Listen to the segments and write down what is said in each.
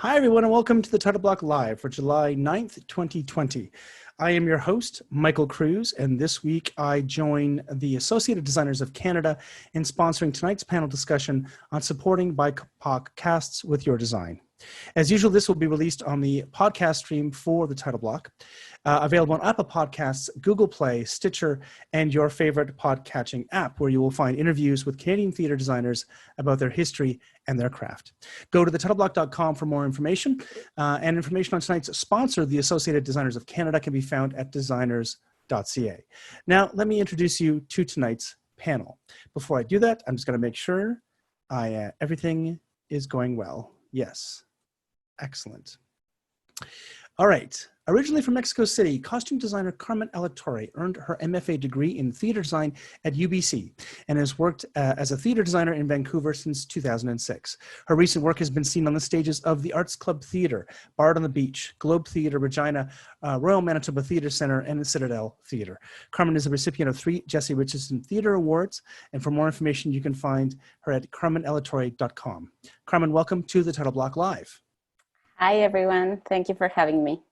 Hi, everyone, and welcome to the Title Block Live for July 9th, 2020. I am your host, Michael Cruz, and this week I join the Associated Designers of Canada in sponsoring tonight's panel discussion on supporting BIPOC casts with your design. As usual, this will be released on the podcast stream for the Title Block, available on Apple Podcasts, Google Play, Stitcher, and your favorite podcatching app, where you will find interviews with Canadian theatre designers about their history and their craft. Go to thetitleBlock.com for more information, and information on tonight's sponsor, the Associated Designers of Canada, can be found at designers.ca. Now, let me introduce you to tonight's panel. Before I do that, I'm just going to make sure everything is going well. Yes. Excellent. All right. Originally from Mexico City, costume designer Carmen Alatorre earned her MFA degree in theater design at UBC and has worked as a theater designer in Vancouver since 2006. Her recent work has been seen on the stages of the Arts Club Theatre, Bard on the Beach, Globe Theatre Regina, Royal Manitoba Theatre Centre, and the Citadel Theatre. Carmen is a recipient of 3 Jesse Richardson Theatre Awards, and for more information, you can find her at carmenelatorre.com. Carmen, welcome to the Title Block Live. Hi, everyone. Thank you for having me.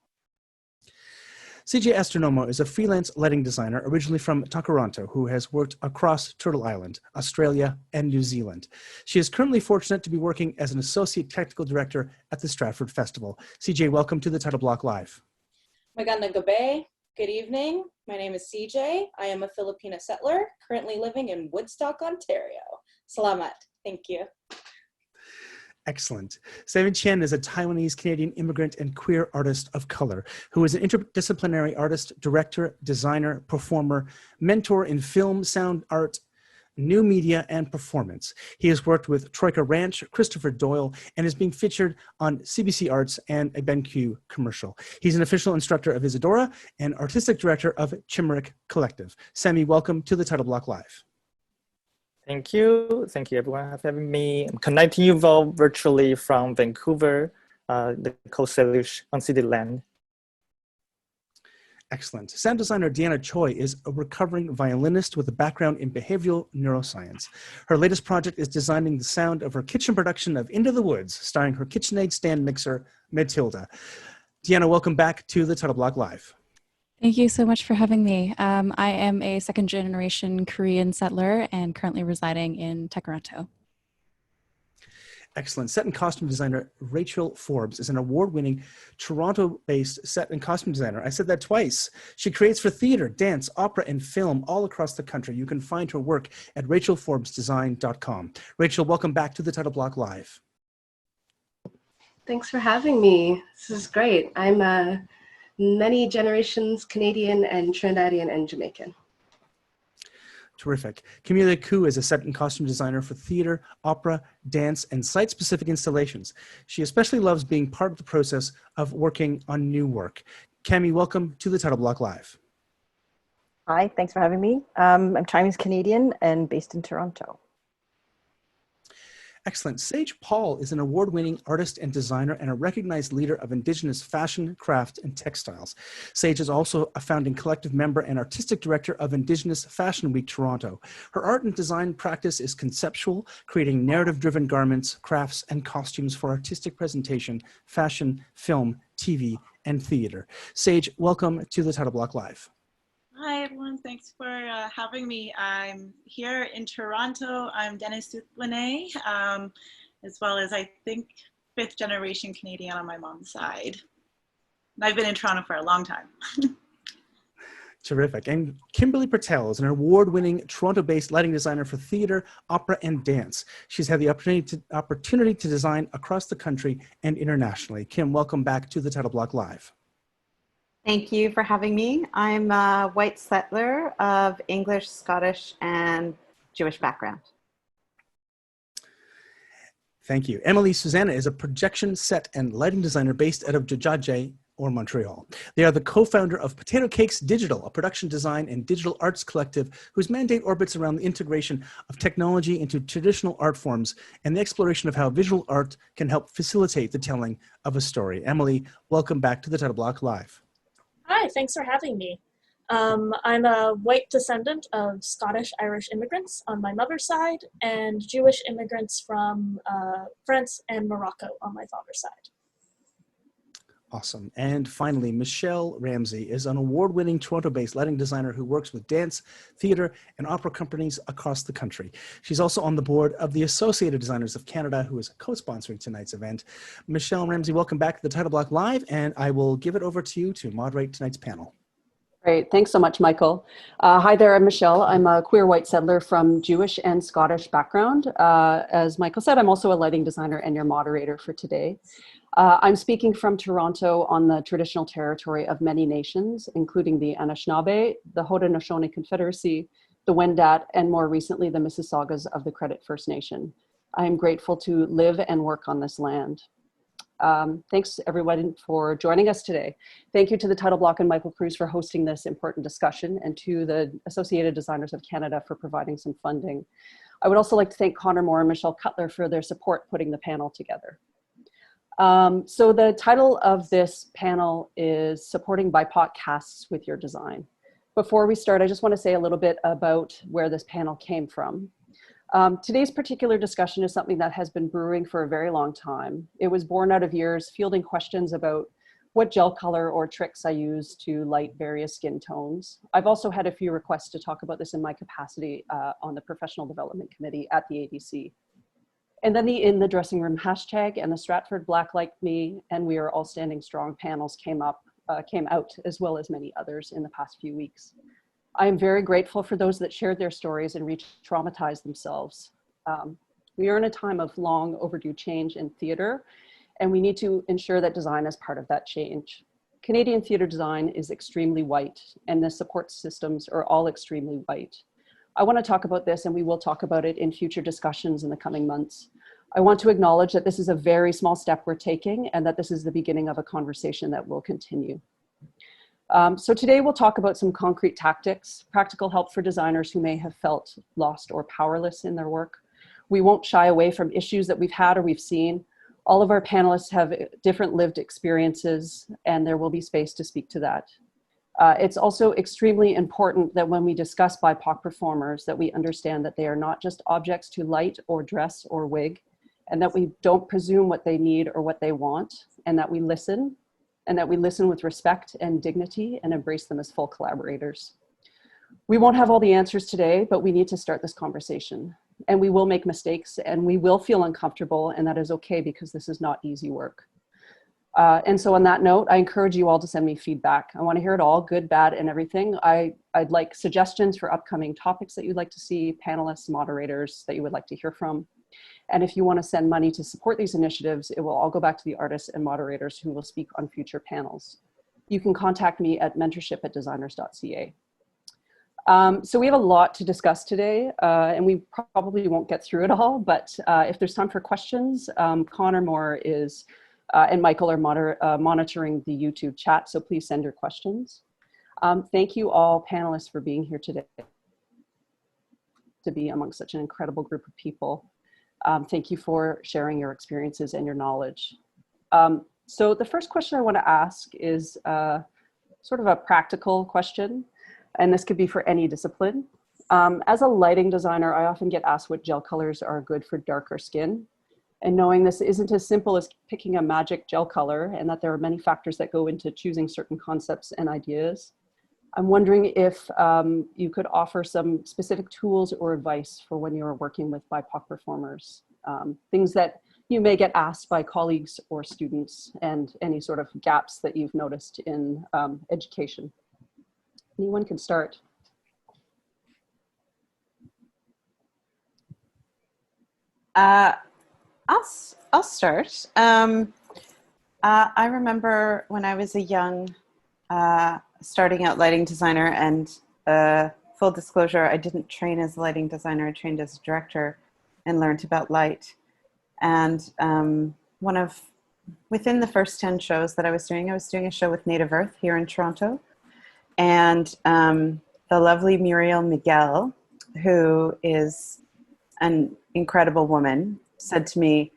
CJ Astronomo is a freelance lighting designer originally from Toronto who has worked across Turtle Island, Australia, and New Zealand. She is currently fortunate to be working as an associate technical director at the Stratford Festival. CJ, welcome to the Title Block Live. Magandang gabi. Good evening. My name is CJ. I am a Filipina settler currently living in Woodstock, Ontario. Salamat. Thank you. Excellent. Sammy Chien is a Taiwanese-Canadian immigrant and queer artist of color who is an interdisciplinary artist, director, designer, performer, mentor in film, sound art, new media, and performance. He has worked with Troika Ranch, Christopher Doyle, and is being featured on CBC Arts and a BenQ commercial. He's an official instructor of Isadora and artistic director of Chimeric Collective. Sammy, welcome to the Title Block Live. Thank you. Thank you, everyone, for having me. I'm connecting you all virtually from Vancouver, the coast on City Land. Excellent. Sound designer Deanna Choi is a recovering violinist with a background in behavioral neuroscience. Her latest project is designing the sound of her kitchen production of Into the Woods, starring her KitchenAid stand mixer, Matilda. Deanna, welcome back to the Title Block Live. Thank you so much for having me. I am a second-generation Korean settler and currently residing in Toronto. Excellent. Set and costume designer Rachel Forbes is an award-winning Toronto-based set and costume designer. I said that twice. She creates for theater, dance, opera, and film all across the country. You can find her work at rachelforbesdesign.com. Rachel, welcome back to the Title Block Live. Thanks for having me. This is great. I'm many generations Canadian and Trinidadian and Jamaican. Terrific. Camilia is a set and costume designer for theater, opera, dance, and site-specific installations. She especially loves being part of the process of working on new work. Cami, welcome to the Title Block Live. Hi, thanks for having me. I'm Chinese Canadian and based in Toronto. Excellent. Sage Paul is an award-winning artist and designer and a recognized leader of Indigenous fashion, craft, and textiles. Sage is also a founding collective member and artistic director of Indigenous Fashion Week Toronto. Her art and design practice is conceptual, creating narrative-driven garments, crafts, and costumes for artistic presentation, fashion, film, TV, and theater. Sage, welcome to the Title Block Live. Hi, everyone. Thanks for having me. I'm here in Toronto. I'm Dennis Southwene, as well as, I think, 5th generation Canadian on my mom's side. And I've been in Toronto for a long time. Terrific. And Kimberly Purtell is an award-winning Toronto-based lighting designer for theater, opera, and dance. She's had the opportunity to design across the country and internationally. Kim, welcome back to the Title Block Live. Thank you for having me. I'm a white settler of English, Scottish, and Jewish background. Thank you. Emily Soussana is a projection set and lighting designer based out of Jojajay or Montreal. They are the co-founder of Potato Cakes Digital, a production design and digital arts collective whose mandate orbits around the integration of technology into traditional art forms and the exploration of how visual art can help facilitate the telling of a story. Emily, welcome back to the Title Block Live. Hi, thanks for having me. I'm a white descendant of Scottish-Irish immigrants on my mother's side and Jewish immigrants from France and Morocco on my father's side. Awesome. And finally, Michelle Ramsay is an award-winning Toronto-based lighting designer who works with dance, theater, and opera companies across the country. She's also on the board of the Associated Designers of Canada, who is co-sponsoring tonight's event. Michelle Ramsay, welcome back to the Title Block Live, and I will give it over to you to moderate tonight's panel. Great. Thanks so much, Michael. Hi there, I'm Michelle. I'm a queer white settler from Jewish and Scottish background. As Michael said, I'm also a lighting designer and your moderator for today. I'm speaking from Toronto on the traditional territory of many nations, including the Anishinaabe, the Haudenosaunee Confederacy, the Wendat, and more recently, the Mississaugas of the Credit First Nation. I am grateful to live and work on this land. Thanks everyone for joining us today. Thank you to the Title Block and Michael Cruz for hosting this important discussion, and to the Associated Designers of Canada for providing some funding. I would also like to thank Connor Moore and Michelle Cutler for their support putting the panel together. So the title of this panel is Supporting BIPOC Casts with Your Design. Before we start, I just want to say a little bit about where this panel came from. Today's particular discussion is something that has been brewing for a very long time. It was born out of years fielding questions about what gel color or tricks I use to light various skin tones. I've also had a few requests to talk about this in my capacity on the Professional Development Committee at the ADC. And then the In the Dressing Room hashtag and the Stratford Black Like Me and We Are All Standing Strong panels came out, as well as many others in the past few weeks. I am very grateful for those that shared their stories and re-traumatized themselves. We are in a time of long overdue change in theater, and we need to ensure that design is part of that change. Canadian theater design is extremely white, and the support systems are all extremely white. I want to talk about this, and we will talk about it in future discussions in the coming months. I want to acknowledge that this is a very small step we're taking, and that this is the beginning of a conversation that will continue. So today we'll talk about some concrete tactics, practical help for designers who may have felt lost or powerless in their work. We won't shy away from issues that we've had or we've seen. All of our panelists have different lived experiences, and there will be space to speak to that. It's also extremely important that when we discuss BIPOC performers, that we understand that they are not just objects to light or dress or wig, and that we don't presume what they need or what they want, and that we listen with respect and dignity and embrace them as full collaborators. We won't have all the answers today, but we need to start this conversation. And we will make mistakes, and we will feel uncomfortable, and that is okay because this is not easy work. And so on that note, I encourage you all to send me feedback. I want to hear it all, good, bad, and everything. I'd like suggestions for upcoming topics that you'd like to see, panelists, moderators that you would like to hear from. And if you want to send money to support these initiatives, it will all go back to the artists and moderators who will speak on future panels. You can contact me at mentorship@designers.ca. So we have a lot to discuss today, and we probably won't get through it all, but if there's time for questions, Connor Moore and Michael are monitoring the YouTube chat, so please send your questions. Thank you all panelists for being here today, to be amongst such an incredible group of people. Thank you for sharing your experiences and your knowledge. So the first question I want to ask is sort of a practical question, and this could be for any discipline. As a lighting designer, I often get asked what gel colors are good for darker skin. And knowing this isn't as simple as picking a magic gel color, and that there are many factors that go into choosing certain concepts and ideas, I'm wondering if you could offer some specific tools or advice for when you're working with BIPOC performers, things that you may get asked by colleagues or students, and any sort of gaps that you've noticed in education. Anyone can start. I'll start. I remember when I was a young starting out lighting designer, and full disclosure, I didn't train as a lighting designer, I trained as a director and learned about light. And within the first 10 shows that I was doing a show with Native Earth here in Toronto. And the lovely Muriel Miguel, who is an incredible woman, said to me,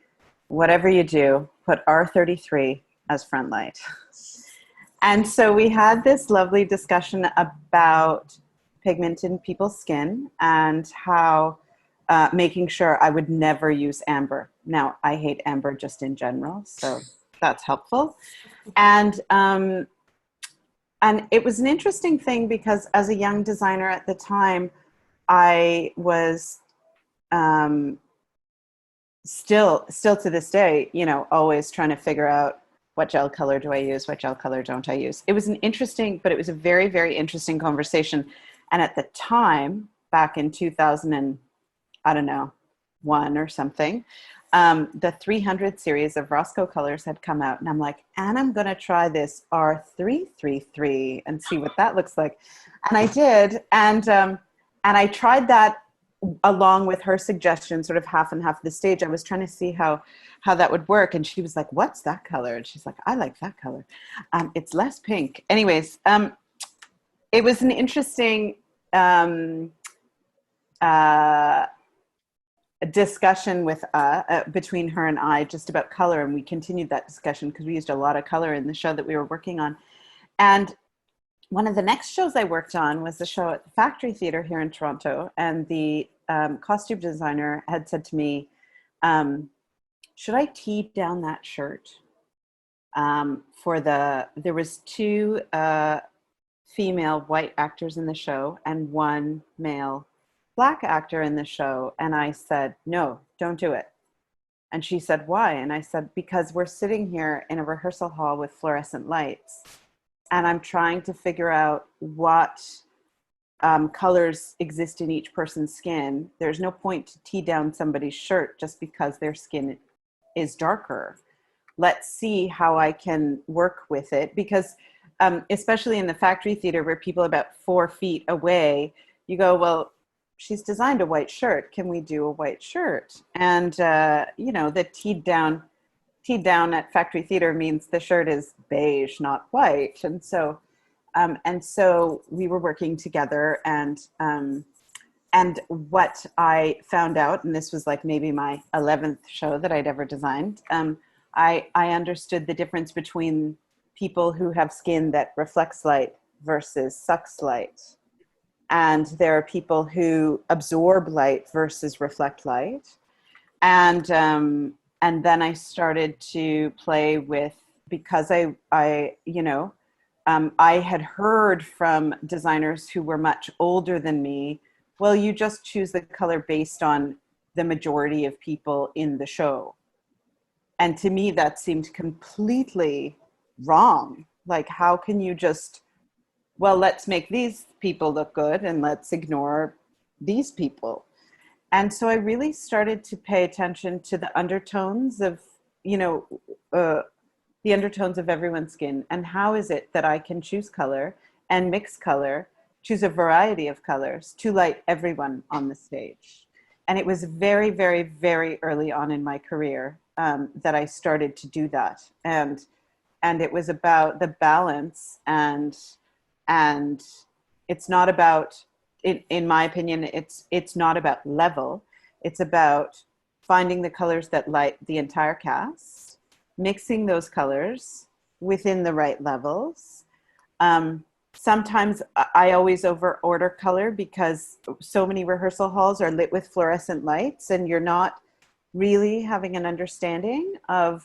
whatever you do, put R33 as front light. And so we had this lovely discussion about pigment in people's skin and how making sure I would never use amber. Now, I hate amber just in general, so that's helpful. And it was an interesting thing because as a young designer at the time, I was still to this day, you know, always trying to figure out what gel color do I use, what gel color don't I use. It was an interesting, but it was a very, very interesting conversation. And at the time, back in 2000 and I don't know, 1 or something, the 300 series of Roscoe colors had come out, and I'm like, and I'm going to try this R333 and see what that looks like. And I did. And I tried that along with her suggestion, sort of half and half of the stage. I was trying to see how that would work. And she was like, what's that color? And she's like, I like that color. It's less pink. Anyways, it was an interesting discussion with between her and I just about color, and we continued that discussion because we used a lot of color in the show that we were working on. And one of the next shows I worked on was the show at the Factory Theatre here in Toronto, and the costume designer had said to me, should I tee down that shirt? There was 2 female white actors in the show and 1 male Black actor in the show. And I said, no, don't do it. And she said, why? And I said, because we're sitting here in a rehearsal hall with fluorescent lights, and I'm trying to figure out what colors exist in each person's skin. There's no point to tee down somebody's shirt just because their skin is darker. Let's see how I can work with it, because especially in the Factory Theatre where people are about 4 feet away, you go, well, she's designed a white shirt. Can we do a white shirt? And, you know, the teed down at Factory Theatre means the shirt is beige, not white. And so we were working together, and what I found out, and this was like maybe my 11th show that I'd ever designed, I understood the difference between people who have skin that reflects light versus sucks light. And there are people who absorb light versus reflect light. And then I started to play with, because I had heard from designers who were much older than me, well, you just choose the color based on the majority of people in the show. And to me, that seemed completely wrong. Like, how can you just, well, let's make these people look good and let's ignore these people. And so I really started to pay attention to the undertones of, the undertones of everyone's skin, and how is it that I can choose color and mix color, choose a variety of colors to light everyone on the stage. And it was very, very, very early on in my career that I started to do that. And it was about the balance, and it's not about, in my opinion, it's not about level. It's about finding the colors that light the entire cast, mixing those colors within the right levels. Sometimes I always over order color because so many rehearsal halls are lit with fluorescent lights, and you're not really having an understanding of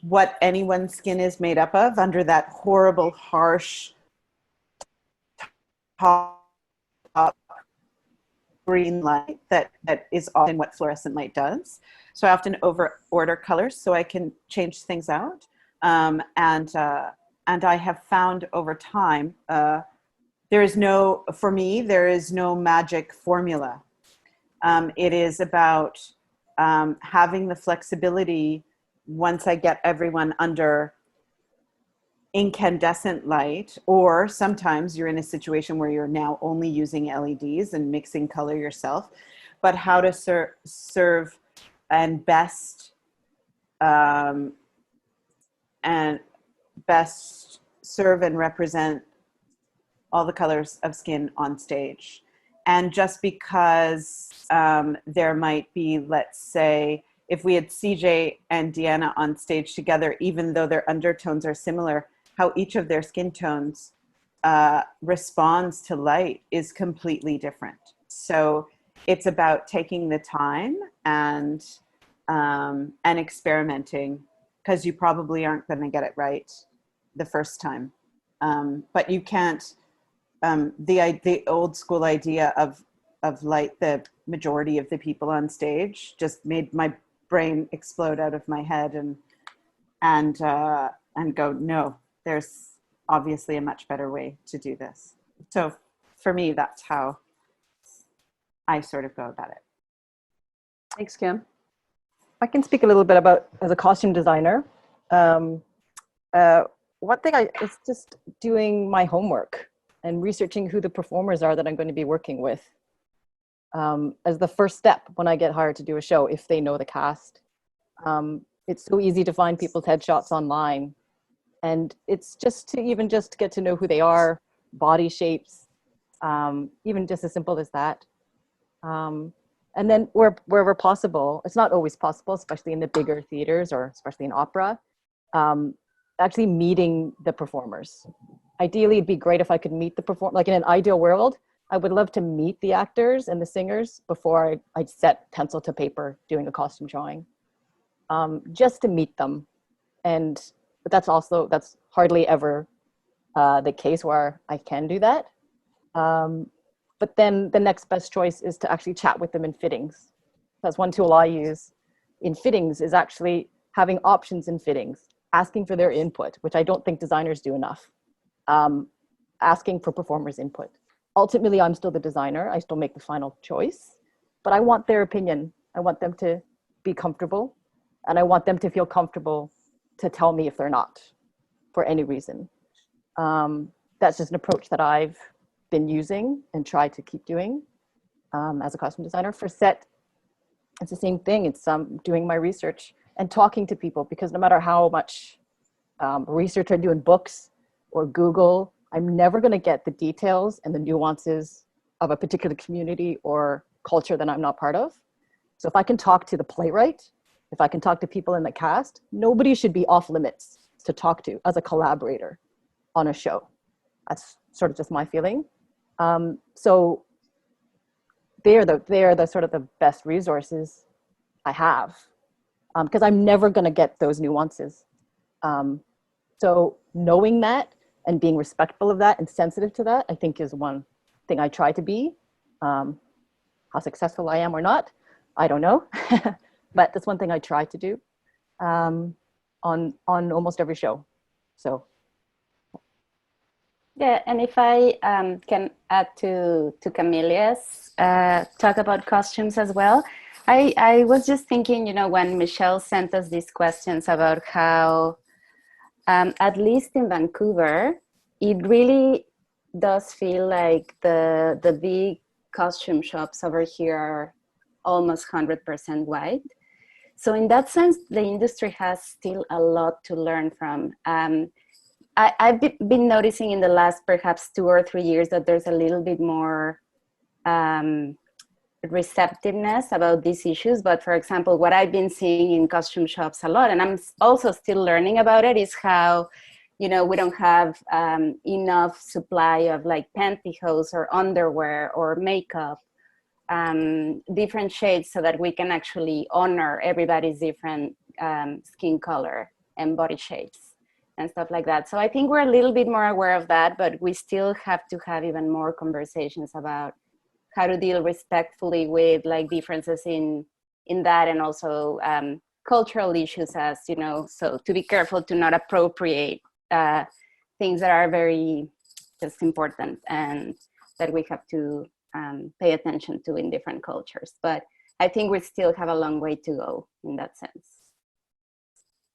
what anyone's skin is made up of under that horrible, harsh top green light that is often what fluorescent light does. So I often over order colors so I can change things out. And I have found over time, for me, there is no magic formula. It is about having the flexibility once I get everyone under incandescent light, or sometimes you're in a situation where you're now only using LEDs and mixing color yourself, but how to serve and best serve and represent all the colors of skin on stage. And just because there might be, let's say, if we had CJ and Deanna on stage together, even though their undertones are similar, how each of their skin tones responds to light is completely different. So it's about taking the time and and experimenting, because you probably aren't going to get it right the first time. But you can't, the old school idea of like the majority of the people on stage just made my brain explode out of my head and go, no, there's obviously a much better way to do this. So for me, that's how I sort of go about it. Thanks, Kim. I can speak a little bit about, as a costume designer, one thing is just doing my homework and researching who the performers are that I'm going to be working with as the first step when I get hired to do a show, if they know the cast. It's so easy to find people's headshots online, and it's just to even just get to know who they are, body shapes, even just as simple as that. And then wherever possible, it's not always possible, especially in the bigger theaters or especially in opera, actually meeting the performers. Ideally, it'd be great if I could meet the performer. Like in an ideal world, I would love to meet the actors and the singers before I'd set pencil to paper doing a costume drawing, just to meet them. But that's hardly ever the case where I can do that. But then the next best choice is to actually chat with them in fittings. That's one tool I use in fittings, is actually having options in fittings, asking for their input, which I don't think designers do enough. Asking for performers' input. Ultimately, I'm still the designer. I still make the final choice, but I want their opinion. I want them to be comfortable, and I want them to feel comfortable to tell me if they're not, for any reason. That's just an approach that I've been using and try to keep doing as a costume designer. For set, it's the same thing. It's doing my research and talking to people, because no matter how much research I do in books or Google, I'm never going to get the details and the nuances of a particular community or culture that I'm not part of. So if I can talk to the playwright, if I can talk to people in the cast, nobody should be off limits to talk to as a collaborator on a show. That's sort of just my feeling. So they're the sort of the best resources I have, because I'm never going to get those nuances. So knowing that and being respectful of that and sensitive to that, I think, is one thing I try to be. How successful I am or not, I don't know. But that's one thing I try to do on almost every show. So. Yeah, and if I can add to Camilia's talk about costumes as well, I was just thinking, when Michelle sent us these questions about how, at least in Vancouver, it really does feel like the big costume shops over here are almost 100% white. So in that sense, the industry has still a lot to learn from. I've been noticing in the last perhaps 2 or 3 years that there's a little bit more receptiveness about these issues. But for example, what I've been seeing in costume shops a lot, and I'm also still learning about it, is how, we don't have enough supply of like pantyhose or underwear or makeup, different shades, so that we can actually honor everybody's different skin color and body shapes and stuff like that. So I think we're a little bit more aware of that, but we still have to have even more conversations about how to deal respectfully with like differences in that, and also cultural issues, as so to be careful to not appropriate things that are very just important and that we have to pay attention to in different cultures. But I think we still have a long way to go in that sense.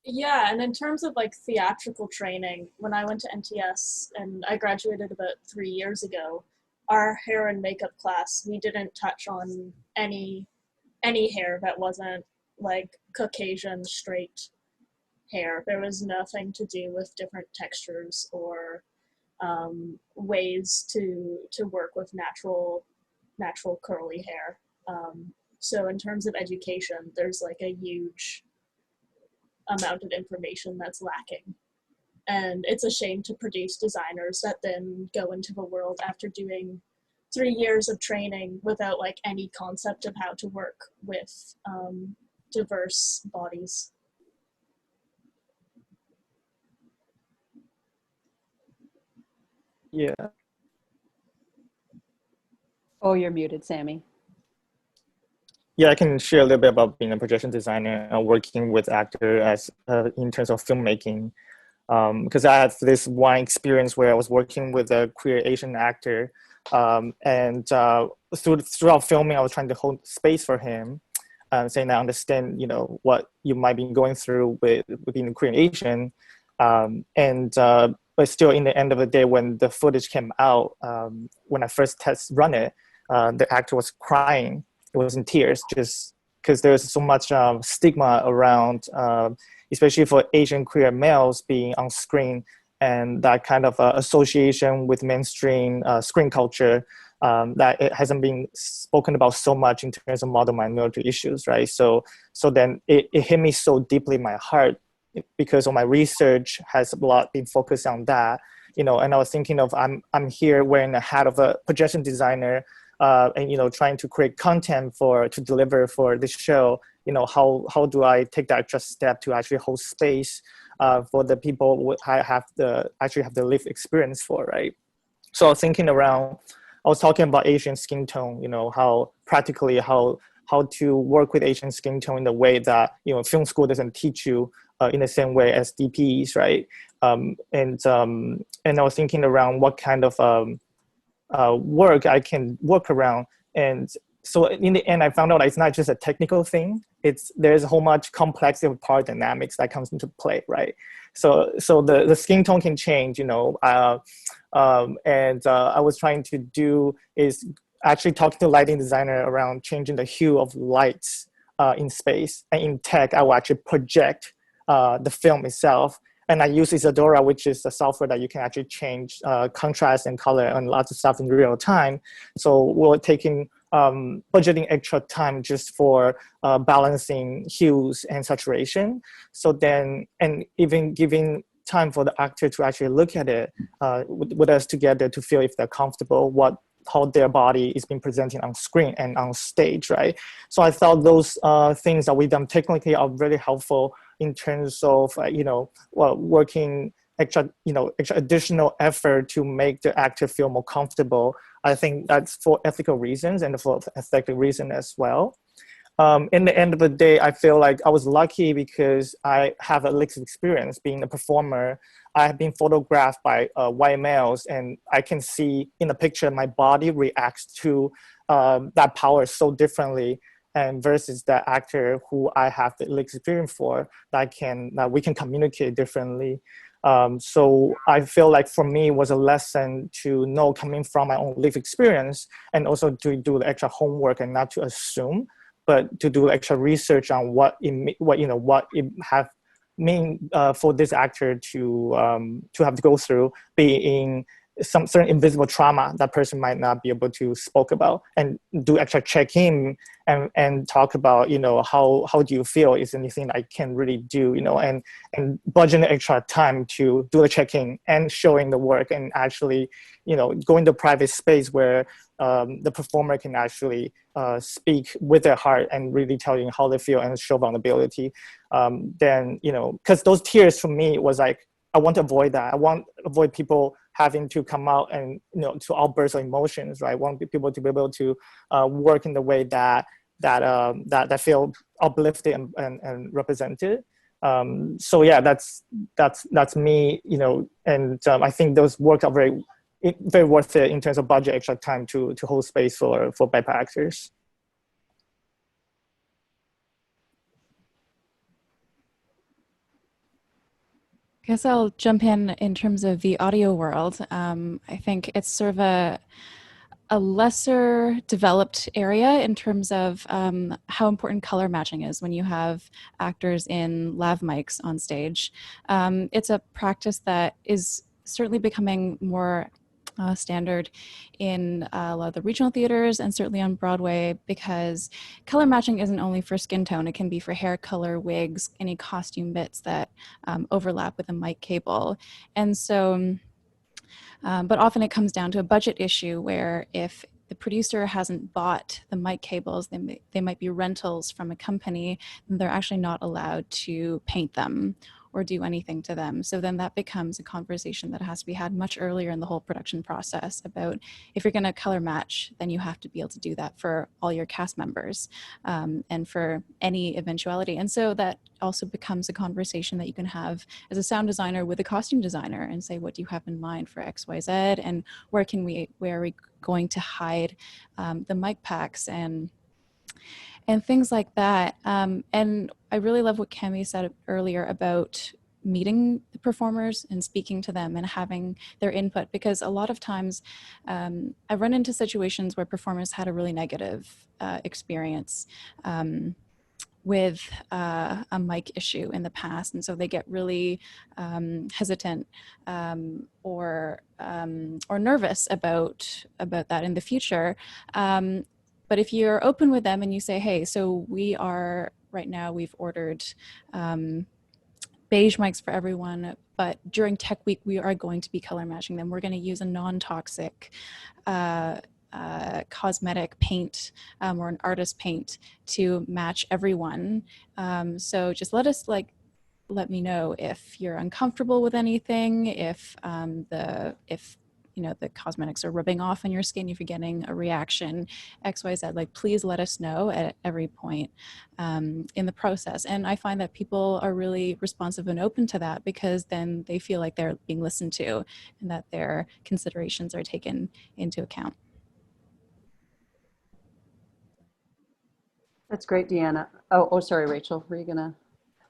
Yeah, and in terms of like theatrical training, when I went to NTS and I graduated about 3 years ago, our hair and makeup class, we didn't touch on any hair that wasn't like Caucasian straight hair. There was nothing to do with different textures or ways to work with natural curly hair. So in terms of education, there's like a huge amount of information that's lacking. And it's a shame to produce designers that then go into the world after doing 3 years of training without like any concept of how to work with diverse bodies. Yeah. Oh, you're muted, Sammy. Yeah, I can share a little bit about being a projection designer and working with actors as in terms of filmmaking. Because I had this one experience where I was working with a queer Asian actor, and throughout filming, I was trying to hold space for him, saying I understand, what you might be going through with being queer and Asian, but still, in the end of the day, when the footage came out, when I first test run it, the actor was crying. It was in tears, just because there's so much stigma around, especially for Asian queer males being on screen, and that kind of association with mainstream screen culture, that it hasn't been spoken about so much in terms of model minority issues, right? So then it hit me so deeply in my heart, because of my research has a lot been focused on that, and I was thinking of I'm here wearing the hat of a projection designer, and trying to create content to deliver for this show. How do I take that extra step to actually hold space for the people I have the lived experience for, right? So I was thinking around, I was talking about Asian skin tone, how practically how to work with Asian skin tone in the way that film school doesn't teach you in the same way as DPs, right? And I was thinking around what kind of work I can work around. And so in the end, I found out it's not just a technical thing. There's a whole much complexity of power dynamics that comes into play, right? So the skin tone can change, and I was trying to do is actually talking to lighting designer around changing the hue of lights in space. And in tech, I will actually project the film itself. And I use Isadora, which is a software that you can actually change contrast and color and lots of stuff in real time. So we're taking budgeting extra time just for balancing hues and saturation. So then, and even giving time for the actor to actually look at it with us together to feel if they're comfortable, how their body is being presented on screen and on stage, right? So I thought those things that we've done technically are really helpful in terms of working extra additional effort to make the actor feel more comfortable. I think that's for ethical reasons and for aesthetic reason as well. In the end of the day, I feel like I was lucky because I have a lived experience being a performer. I have been photographed by white males, and I can see in the picture my body reacts to that power so differently, and versus that actor who I have the lived experience for, that we can communicate differently. So I feel like for me it was a lesson to know, coming from my own lived experience, and also to do the extra homework and not to assume, but to do extra research on what it have mean for this actor to have to go through, being some certain invisible trauma that person might not be able to spoke about, and do extra check-in and talk about, how do you feel? Is anything I can really do, and budgeting extra time to do the check-in and showing the work, and actually, going to private space where the performer can actually speak with their heart and really tell you how they feel and show vulnerability. Then, because those tears for me was like, I want to avoid that. I want to avoid people having to come out and, to outbursts of emotions, right? I want people to be able to work in the way that feel uplifted and represented. So yeah, that's me, and I think those work are very worth it in terms of budget extra time to hold space for BIPOC actors. I guess I'll jump in terms of the audio world. I think it's sort of a lesser developed area in terms of how important color matching is when you have actors in lav mics on stage. It's a practice that is certainly becoming more standard in a lot of the regional theaters and certainly on Broadway, because color matching isn't only for skin tone, it can be for hair color, wigs, any costume bits that overlap with a mic cable. And so, but often it comes down to a budget issue where if the producer hasn't bought the mic cables, they might be rentals from a company, and they're actually not allowed to paint them or do anything to them. So then that becomes a conversation that has to be had much earlier in the whole production process about if you're going to color match, then you have to be able to do that for all your cast members and for any eventuality. And so that also becomes a conversation that you can have as a sound designer with a costume designer and say, what do you have in mind for X, Y, Z, and where are we going to hide the mic packs and things like that. And I really love what Cami said earlier about meeting the performers and speaking to them and having their input, because a lot of times I've run into situations where performers had a really negative experience with a mic issue in the past, and so they get really hesitant or nervous about that in the future. But if you're open with them and you say, hey, so we've ordered beige mics for everyone, but during Tech Week, we are going to be color matching them. We're going to use a non-toxic cosmetic paint or an artist paint to match everyone. So just let me know if you're uncomfortable with anything, if the cosmetics are rubbing off on your skin, if you're getting a reaction, X, Y, Z, please let us know at every point in the process. And I find that people are really responsive and open to that, because then they feel like they're being listened to and that their considerations are taken into account. That's great, Deanna. Oh, sorry, Rachel, were you gonna?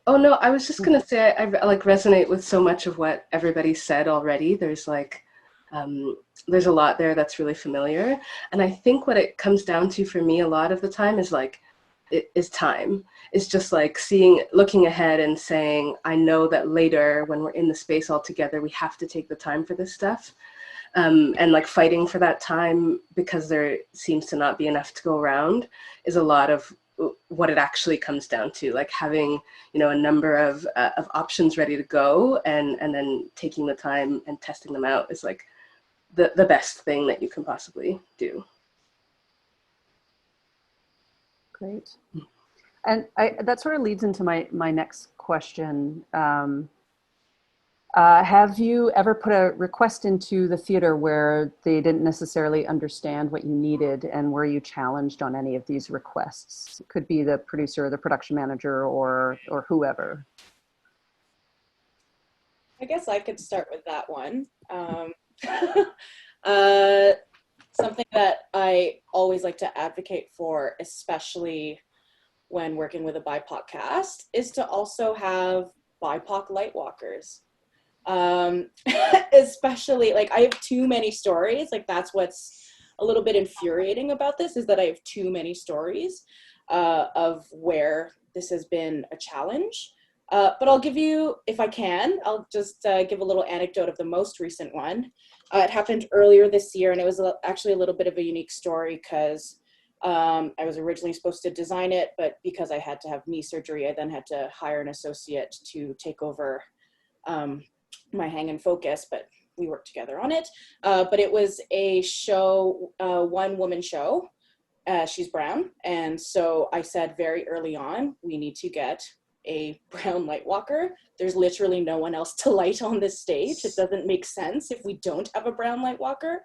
Oh no, I was just gonna say I resonate with so much of what everybody said already. There's there's a lot there that's really familiar, and I think what it comes down to for me a lot of the time is time. It's just looking ahead and saying, I know that later when we're in the space all together, we have to take the time for this stuff. And fighting for that time because there seems to not be enough to go around is a lot of what it actually comes down to, having a number of options ready to go, and then taking the time and testing them out is the best thing that you can possibly do. Great. And that sort of leads into my next question. Have you ever put a request into the theater where they didn't necessarily understand what you needed, and were you challenged on any of these requests? It could be the producer, the production manager, or whoever. I guess I could start with that one. Something that I always like to advocate for, especially when working with a BIPOC cast, is to also have BIPOC light walkers. Especially I have too many stories. That's what's a little bit infuriating about this, is that I have too many stories of where this has been a challenge. But I'll give you, if I can, I'll just give a little anecdote of the most recent one. It happened earlier this year, and it was actually a little bit of a unique story because I was originally supposed to design it, but because I had to have knee surgery, I then had to hire an associate to take over my hang and focus, but we worked together on it. But it was a show, one woman show. She's brown. And so I said very early on, we need to get a brown light walker. There's literally no one else to light on this stage. It doesn't make sense if we don't have a brown light walker,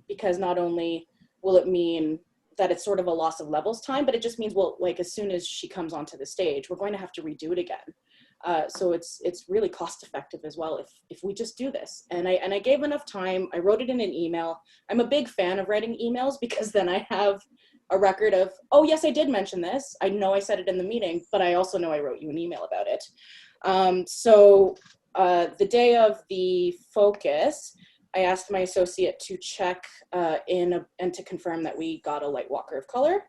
because not only will it mean that it's sort of a loss of levels time, but it just means, well, as soon as she comes onto the stage, we're going to have to redo it again. So it's really cost effective as well if we just do this. And I gave enough time. I wrote it in an email. I'm a big fan of writing emails because then I have a record of, oh yes, I did mention this. I know I said it in the meeting, but I also know I wrote you an email about it. So the day of the focus, I asked my associate to check and to confirm that we got a light walker of color.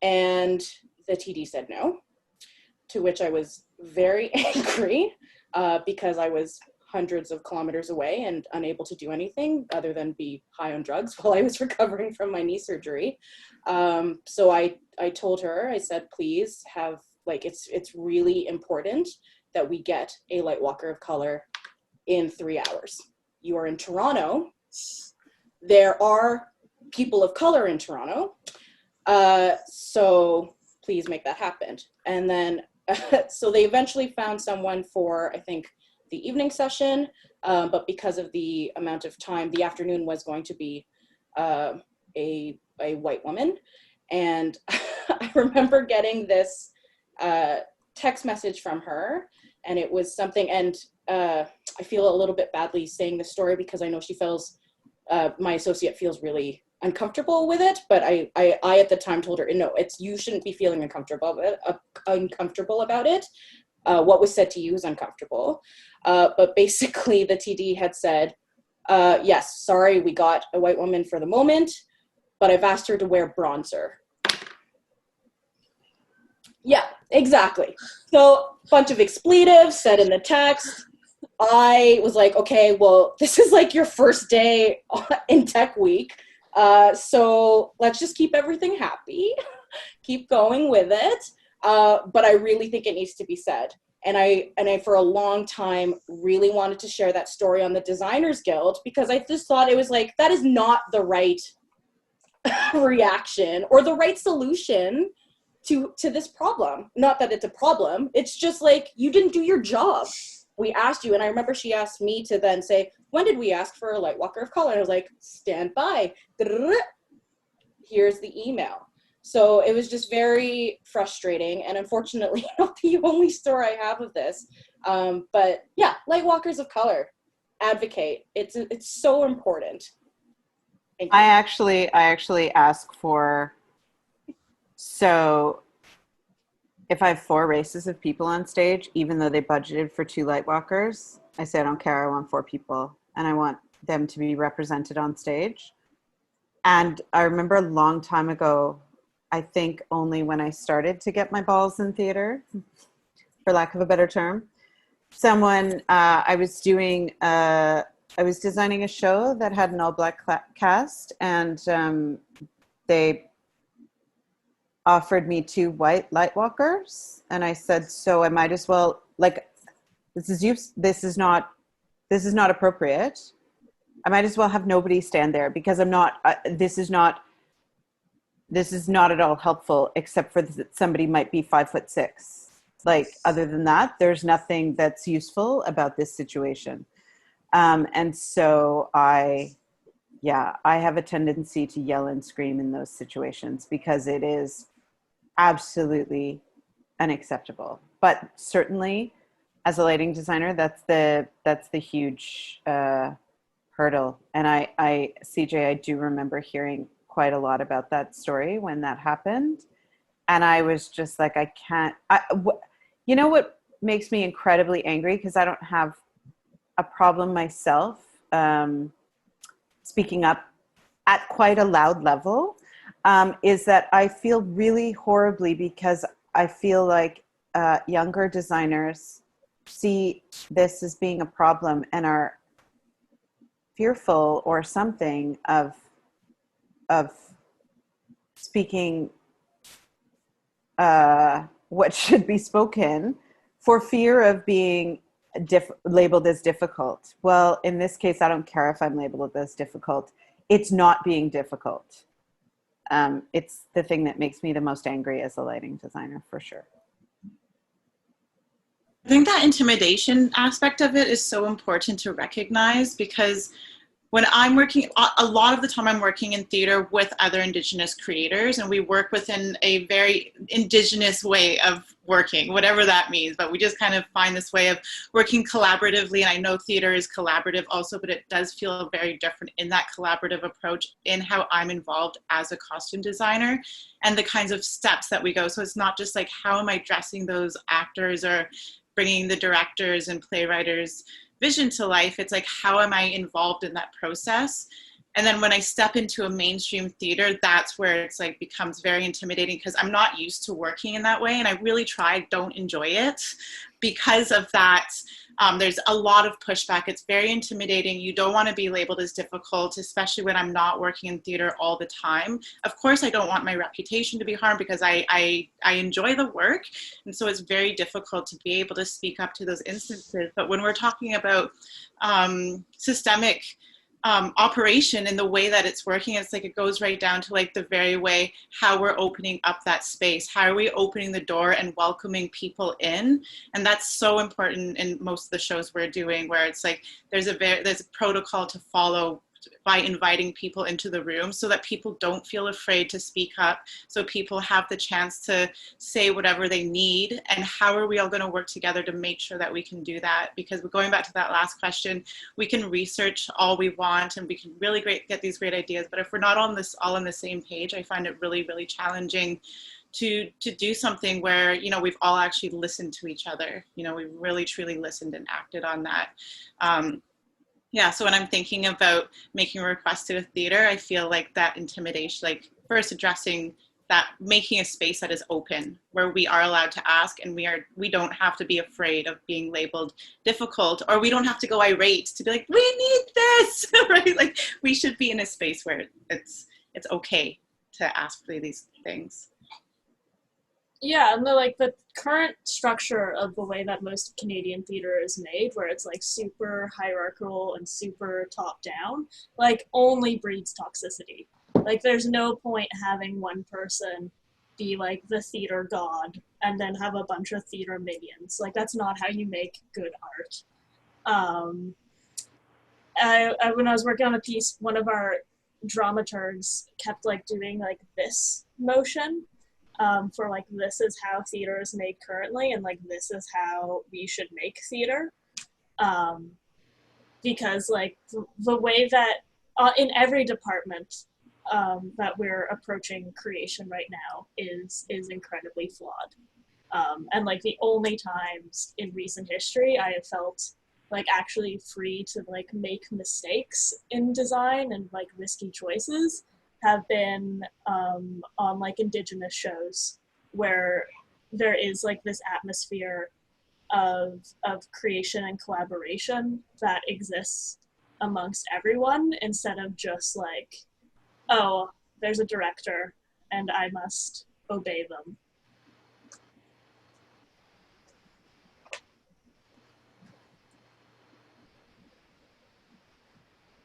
And the TD said no, to which I was very angry because I was hundreds of kilometers away and unable to do anything other than be high on drugs while I was recovering from my knee surgery. So I told her, I said, please have, it's really important that we get a light walker of color in 3 hours. You are in Toronto. There are people of color in Toronto. So please make that happen. And then, so they eventually found someone for, I think, the evening session, but because of the amount of time, the afternoon was going to be a white woman. And I remember getting this text message from her, and it was something, and I feel a little bit badly saying this story because I know she feels, my associate feels really uncomfortable with it, but I at the time told her, no, you shouldn't be feeling uncomfortable about it. What was said to you is uncomfortable. But basically the TD had said, yes, sorry, we got a white woman for the moment, but I've asked her to wear bronzer. Yeah, exactly. So bunch of expletives said in the text. I was like, okay, well, this is like your first day in tech week. So let's just keep everything happy, keep going with it. But I really think it needs to be said. And I, for a long time, really wanted to share that story on the Designers Guild, because I just thought it was like, that is not the right reaction or the right solution to this problem. Not that it's a problem. It's just like, you didn't do your job. We asked you, and I remember she asked me to then say, when did we ask for a light walker of color? And I was like, stand by. Here's the email. So it was just very frustrating, and unfortunately not the only story I have of this. But yeah, light walkers of color, advocate. It's so important. I actually ask for, so if I have 4 races of people on stage, even though they budgeted for 2 light walkers, I say, I don't care, I want 4 people, and I want them to be represented on stage. And I remember a long time ago, I think only when I started to get my balls in theater, for lack of a better term, someone, I was designing a show that had an all-black cast, and they offered me 2 white light walkers, and I said, so I might as well, like, this is not appropriate. I might as well have nobody stand there, because I'm not, this is not at all helpful, except for somebody might be 5'6". Like, other than that, there's nothing that's useful about this situation. And so I have a tendency to yell and scream in those situations, because it is absolutely unacceptable. But certainly, as a lighting designer, that's the huge hurdle. And CJ, I do remember hearing quite a lot about that story when that happened, and I was just like, I can't. You know what makes me incredibly angry, because I don't have a problem myself speaking up at quite a loud level, is that I feel really horribly, because I feel like younger designers see this as being a problem and are fearful or something of speaking what should be spoken, for fear of being labeled as difficult. Well, in this case, I don't care if I'm labeled as difficult. It's not being difficult. It's the thing that makes me the most angry as a lighting designer, for sure. I think that intimidation aspect of it is so important to recognize, because when I'm working, a lot of the time I'm working in theater with other Indigenous creators, and we work within a very Indigenous way of working, whatever that means. But we just kind of find this way of working collaboratively. And I know theater is collaborative also, but it does feel very different in that collaborative approach in how I'm involved as a costume designer and the kinds of steps that we go. So it's not just like, how am I dressing those actors or bringing the directors and playwriters' vision to life? It's like, how am I involved in that process? And then when I step into a mainstream theater, that's where it's like becomes very intimidating, because I'm not used to working in that way. And I really don't enjoy it because of that. There's a lot of pushback. It's very intimidating. You don't want to be labeled as difficult, especially when I'm not working in theater all the time. Of course, I don't want my reputation to be harmed, because I enjoy the work. And so it's very difficult to be able to speak up to those instances. But when we're talking about systemic operation and the way that it's working. It's like it goes right down to like the very way how we're opening up that space. How are we opening the door and welcoming people in? And that's so important in most of the shows we're doing, where it's like there's a protocol to follow by inviting people into the room so that people don't feel afraid to speak up, so people have the chance to say whatever they need. And how are we all going to work together to make sure that we can do that? Because going back to that last question, we can research all we want and we can really get these great ideas, but if we're not all on the same page, I find it really, really challenging to do something where, you know, we've all actually listened to each other. You know, we've really truly listened and acted on that. Yeah, so when I'm thinking about making a request to a theater, I feel like that intimidation, like first addressing that, making a space that is open, where we are allowed to ask, and we don't have to be afraid of being labeled difficult, or we don't have to go irate to be like, we need this, right? Like we should be in a space where it's okay to ask for these things. Yeah, and the current structure of the way that most Canadian theater is made, where it's like super hierarchical and super top down, like only breeds toxicity. Like there's no point having one person be like the theater god and then have a bunch of theater minions. Like that's not how you make good art. When I was working on a piece, one of our dramaturgs kept like doing like this motion. For like, this is how theater is made currently, and like this is how we should make theater, because like the way that in every department that we're approaching creation right now is incredibly flawed, and like the only times in recent history I have felt like actually free to like make mistakes in design and like risky choices have been on like Indigenous shows, where there is like this atmosphere of creation and collaboration that exists amongst everyone, instead of just like, oh, there's a director and I must obey them.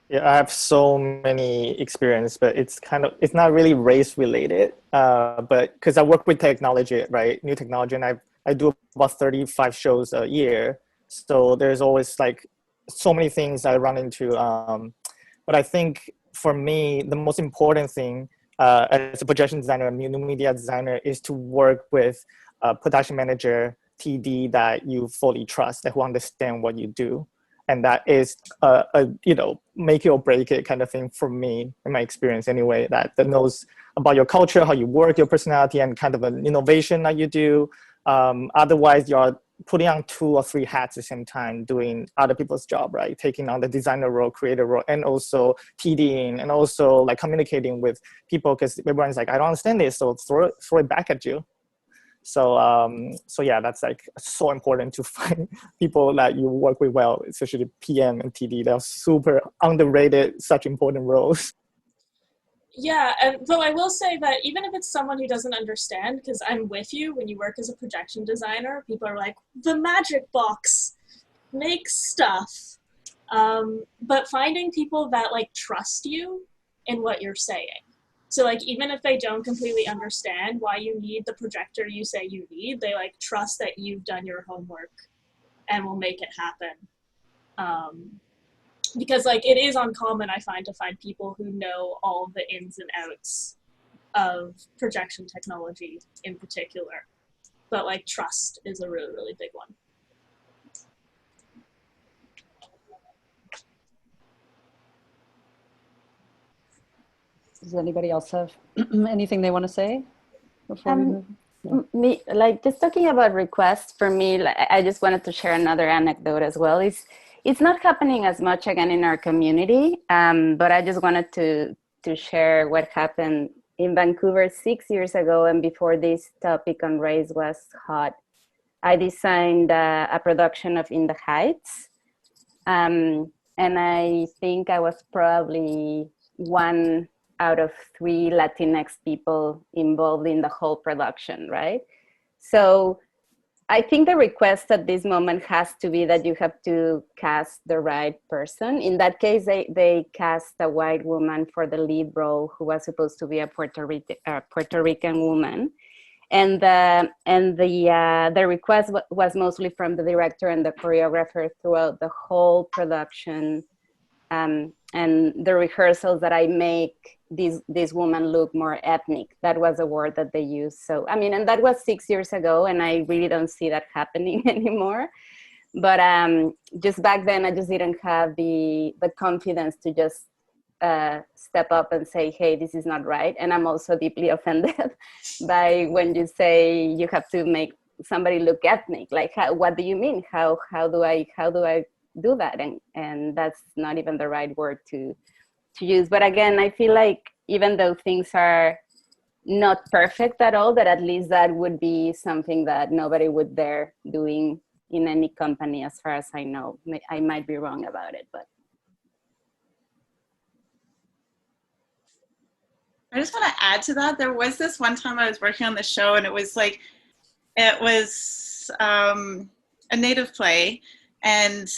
Yeah, I have so many experience, but it's not really race related. But because I work with technology, right, new technology, and I do about 35 shows a year. So there's always like so many things I run into. But I think for me, the most important thing as a projection designer, a new media designer, is to work with a production manager, TD that you fully trust, that who understand what you do. And that is make it or break it kind of thing for me, in my experience anyway, that knows about your culture, how you work, your personality, and kind of an innovation that you do. Otherwise, you're putting on 2 or 3 hats at the same time, doing other people's job, right? Taking on the designer role, creator role, and also TDing, and also like communicating with people, because everyone's like, I don't understand this, so throw it back at you. So yeah, that's like so important to find people that you work with well, especially PM and TD. They're super underrated, such important roles. Yeah, and though I will say that even if it's someone who doesn't understand, because I'm with you, when you work as a projection designer, people are like, the magic box makes stuff. But finding people that like trust you in what you're saying. So like, even if they don't completely understand why you need the projector you say you need, they like trust that you've done your homework and will make it happen. Because like, it is uncommon, I find, to find people who know all the ins and outs of projection technology in particular. But like, trust is a really, really big one. Does anybody else have anything they want to say before we move? No. Me, like just talking about requests, for me, like, I just wanted to share another anecdote as well. It's not happening as much again in our community, but I just wanted to share what happened in Vancouver 6 years ago, and before this topic on race was hot. I designed a production of In the Heights, and I think I was probably 1 out of 3 Latinx people involved in the whole production, right? So I think the request at this moment has to be that you have to cast the right person. In that case, they cast a white woman for the lead role who was supposed to be a Puerto Rican woman. And the request was mostly from the director and the choreographer throughout the whole production, and the rehearsals, that I make this woman look more ethnic. That was a word that they used. So, I mean, and that was 6 years ago, and I really don't see that happening anymore. But just back then, I just didn't have the confidence to just step up and say, hey, this is not right. And I'm also deeply offended by when you say you have to make somebody look ethnic. Like, what do you mean? How do I do that? And that's not even the right word to use. But again, I feel like even though things are not perfect at all, that at least that would be something that nobody would dare doing in any company, as far as I know. I might be wrong about it, but. I just want to add to that. There was this one time I was working on the show, and it was a native play. And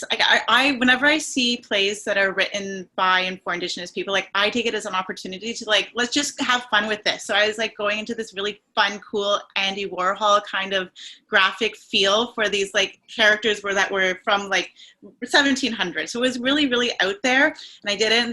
I whenever I see plays that are written by and for Indigenous people, like, I take it as an opportunity to, like, let's just have fun with this. So I was like going into this really fun, cool Andy Warhol kind of graphic feel for these like characters that were from like 1700. So it was really, really out there. And I did it, and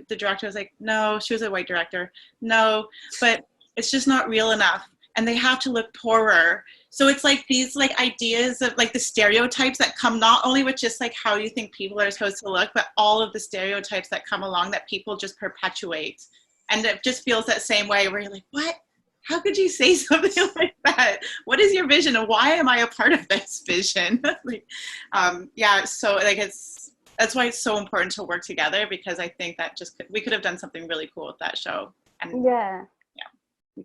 the director was like, no, she was a white director. No, but it's just not real enough. And they have to look poorer. So it's like these like ideas of like the stereotypes that come not only with just like how you think people are supposed to look, but all of the stereotypes that come along that people just perpetuate. And it just feels that same way where you're like, what? How could you say something like that? What is your vision, and why am I a part of this vision? Yeah, so like that's why it's so important to work together, because I think that we could have done something really cool with that show. And yeah.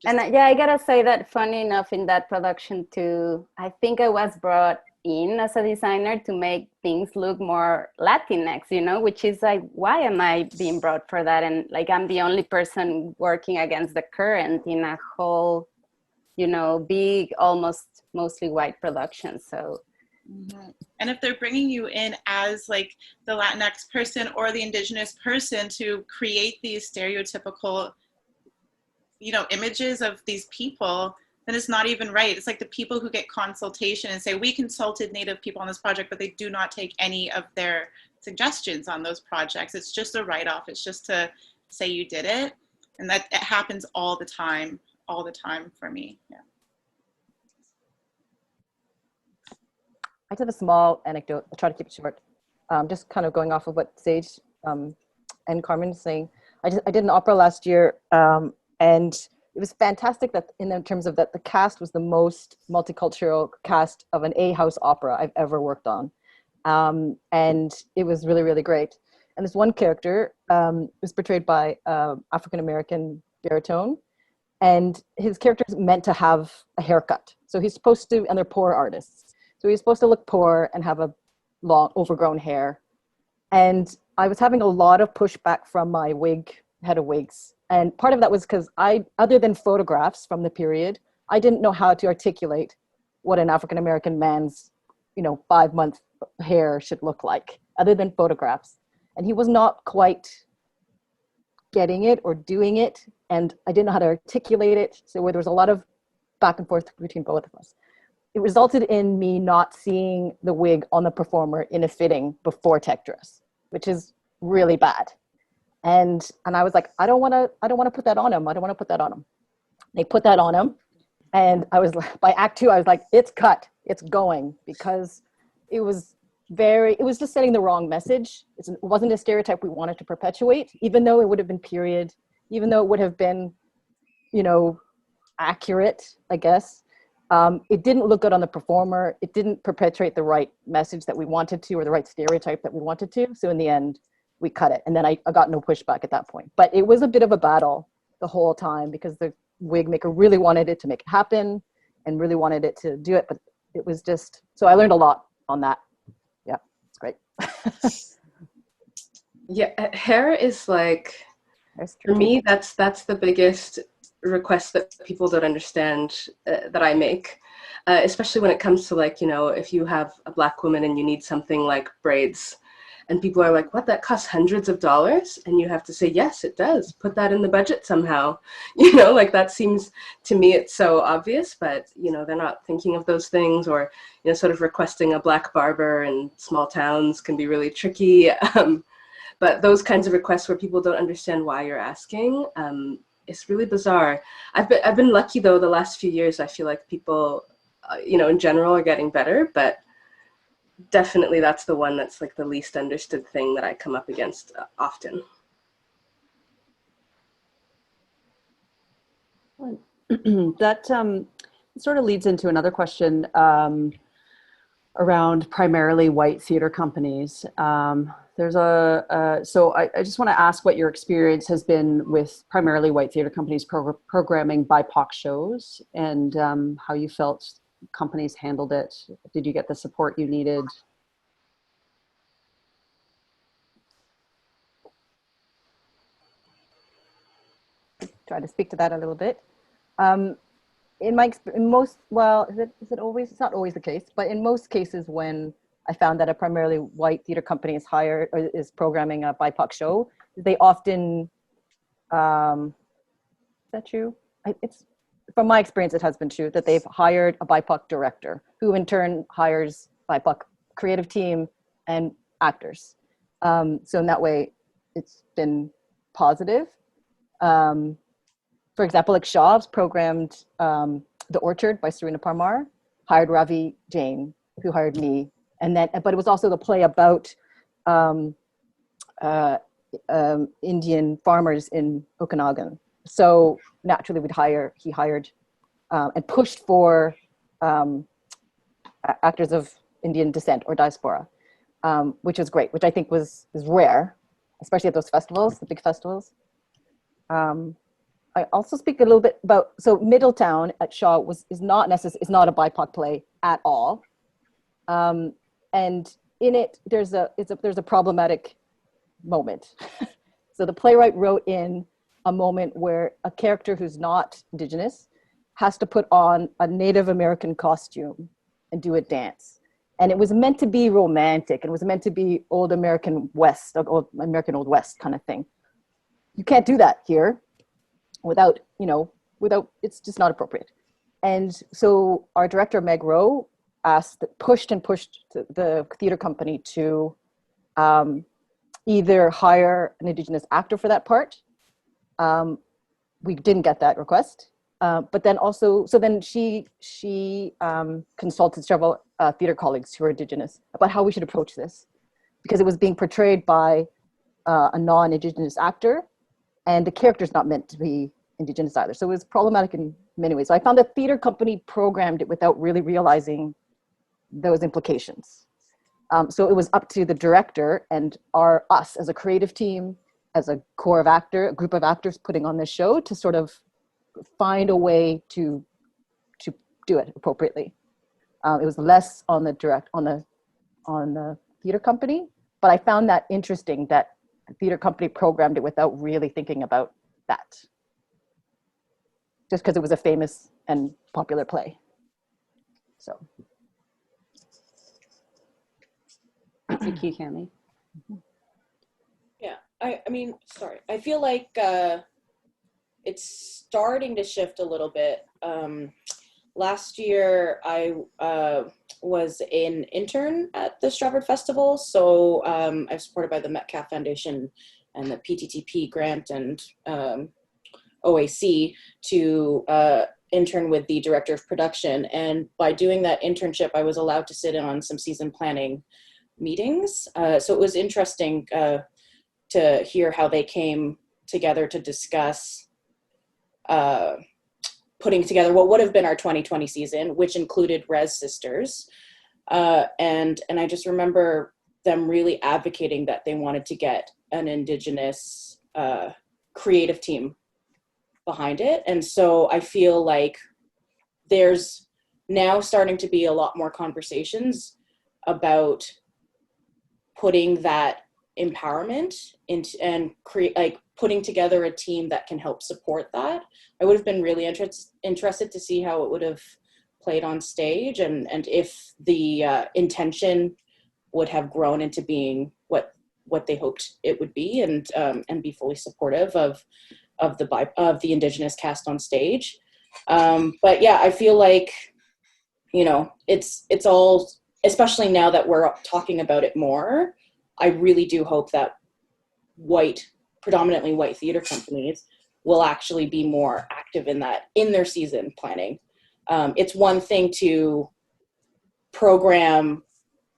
And I gotta say that, funny enough, in that production too, I think I was brought in as a designer to make things look more Latinx, which is like, why am I being brought for that? And like, I'm the only person working against the current in a whole, big, almost mostly white production. So. Mm-hmm. And if they're bringing you in as like the Latinx person or the Indigenous person to create these stereotypical images of these people, then it's not even right. It's like the people who get consultation and say, we consulted Native people on this project, but they do not take any of their suggestions on those projects. It's just a write-off. It's just to say you did it. And that it happens all the time for me. Yeah. I have a small anecdote. I'll try to keep it short. Just kind of going off of what Sage and Carmen was saying. I did an opera last year, and it was fantastic that in terms of that the cast was the most multicultural cast of an A-house opera I've ever worked on. And it was really, really great. And this one character was portrayed by African-American baritone, and his character is meant to have a haircut. So he's supposed to, and they're poor artists. So he's supposed to look poor and have a long overgrown hair. And I was having a lot of pushback from my head of wigs. And part of that was because other than photographs from the period, I didn't know how to articulate what an African-American man's, 5-month hair should look like, other than photographs. And he was not quite getting it or doing it. And I didn't know how to articulate it. So there was a lot of back and forth between both of us. It resulted in me not seeing the wig on the performer in a fitting before tech dress, which is really bad. And I was like, I don't want to put that on him. I don't want to put that on him. They put that on him. And I was like, by act 2, I was like, it's cut, it's going, because it was just sending the wrong message. It wasn't a stereotype we wanted to perpetuate, even though it would have been period, even though it would have been, accurate, I guess. It didn't look good on the performer. It didn't perpetuate the right message that we wanted to, or the right stereotype that we wanted to. So in the end, we cut it. And then I got no pushback at that point. But it was a bit of a battle the whole time, because the wig maker really wanted it to make it happen and really wanted it to do it. But it was just, so I learned a lot on that. Yeah, it's great. Yeah, hair is like, for me, that's the biggest requests that people don't understand that I make, especially when it comes to, like, you know, if you have a Black woman and you need something like braids, and people are like, what, that costs hundreds of dollars? And you have to say, yes, it does. Put that in the budget somehow. You know, like, that seems, to me, it's so obvious, but, you know, they're not thinking of those things. Or, you know, sort of requesting a Black barber in small towns can be really tricky. But those kinds of requests where people don't understand why you're asking, it's really bizarre. I've been lucky, though, the last few years. I feel like people, you know, in general are getting better, but definitely that's the one that's like the least understood thing that I come up against often. That sort of leads into another question around primarily white theater companies. There's so I just want to ask what your experience has been with primarily white theater companies programming BIPOC shows, and how you felt companies handled it. Did you get the support you needed? Try to speak to that a little bit. In most, well, is it always? It's not always the case, but in most cases, when I found that a primarily white theater company is hired or is programming a BIPOC show, they often, is that true? It's, from my experience, it has been true that they've hired a BIPOC director, who in turn hires BIPOC creative team and actors. So in that way, it's been positive. For example, like Shaw's programmed The Orchard by Serena Parmar, hired Ravi Jain, who hired me. And then, but it was also the play about Indian farmers in Okanagan. So naturally he hired and pushed for actors of Indian descent or diaspora, which was great, which I think is rare, especially at those festivals, the big festivals. I also speak a little bit about, so Middletown at Shaw is not a BIPOC play at all. And in it, there's a problematic moment. So the playwright wrote in a moment where a character who's not Indigenous has to put on a Native American costume and do a dance. And it was meant to be romantic. It was meant to be old American West, American Old West kind of thing. You can't do that here without, it's just not appropriate. And so our director, Meg Rowe, pushed the theater company to either hire an Indigenous actor for that part. We didn't get that request. But then also, so then she consulted several theater colleagues who are Indigenous about how we should approach this, because it was being portrayed by a non-Indigenous actor, and the character's not meant to be Indigenous either. So it was problematic in many ways. So I found the theater company programmed it without really realizing those implications. So it was up to the director and us as a creative team, as a a group of actors putting on this show, to sort of find a way to do it appropriately. It was less on the theater company, but I found that interesting that the theater company programmed it without really thinking about that, just because it was a famous and popular play. So. Thank you, Cami. Yeah, I mean, sorry. I feel like it's starting to shift a little bit. Last year, I was an intern at the Stratford Festival, so I was supported by the Metcalf Foundation and the PTTP grant and OAC to intern with the director of production. And by doing that internship, I was allowed to sit in on some season planning meetings. So it was interesting to hear how they came together to discuss putting together what would have been our 2020 season, which included Res Sisters. And I just remember them really advocating that they wanted to get an Indigenous creative team behind it. And so I feel like there's now starting to be a lot more conversations about putting that empowerment into and putting together a team that can help support that. I would have been really interested to see how it would have played on stage, and if the intention would have grown into being what they hoped it would be, and be fully supportive of the Indigenous cast on stage. But yeah, I feel like, you know, it's all, especially now that we're talking about it more, I really do hope that predominantly white theater companies will actually be more active in their season planning. It's one thing to program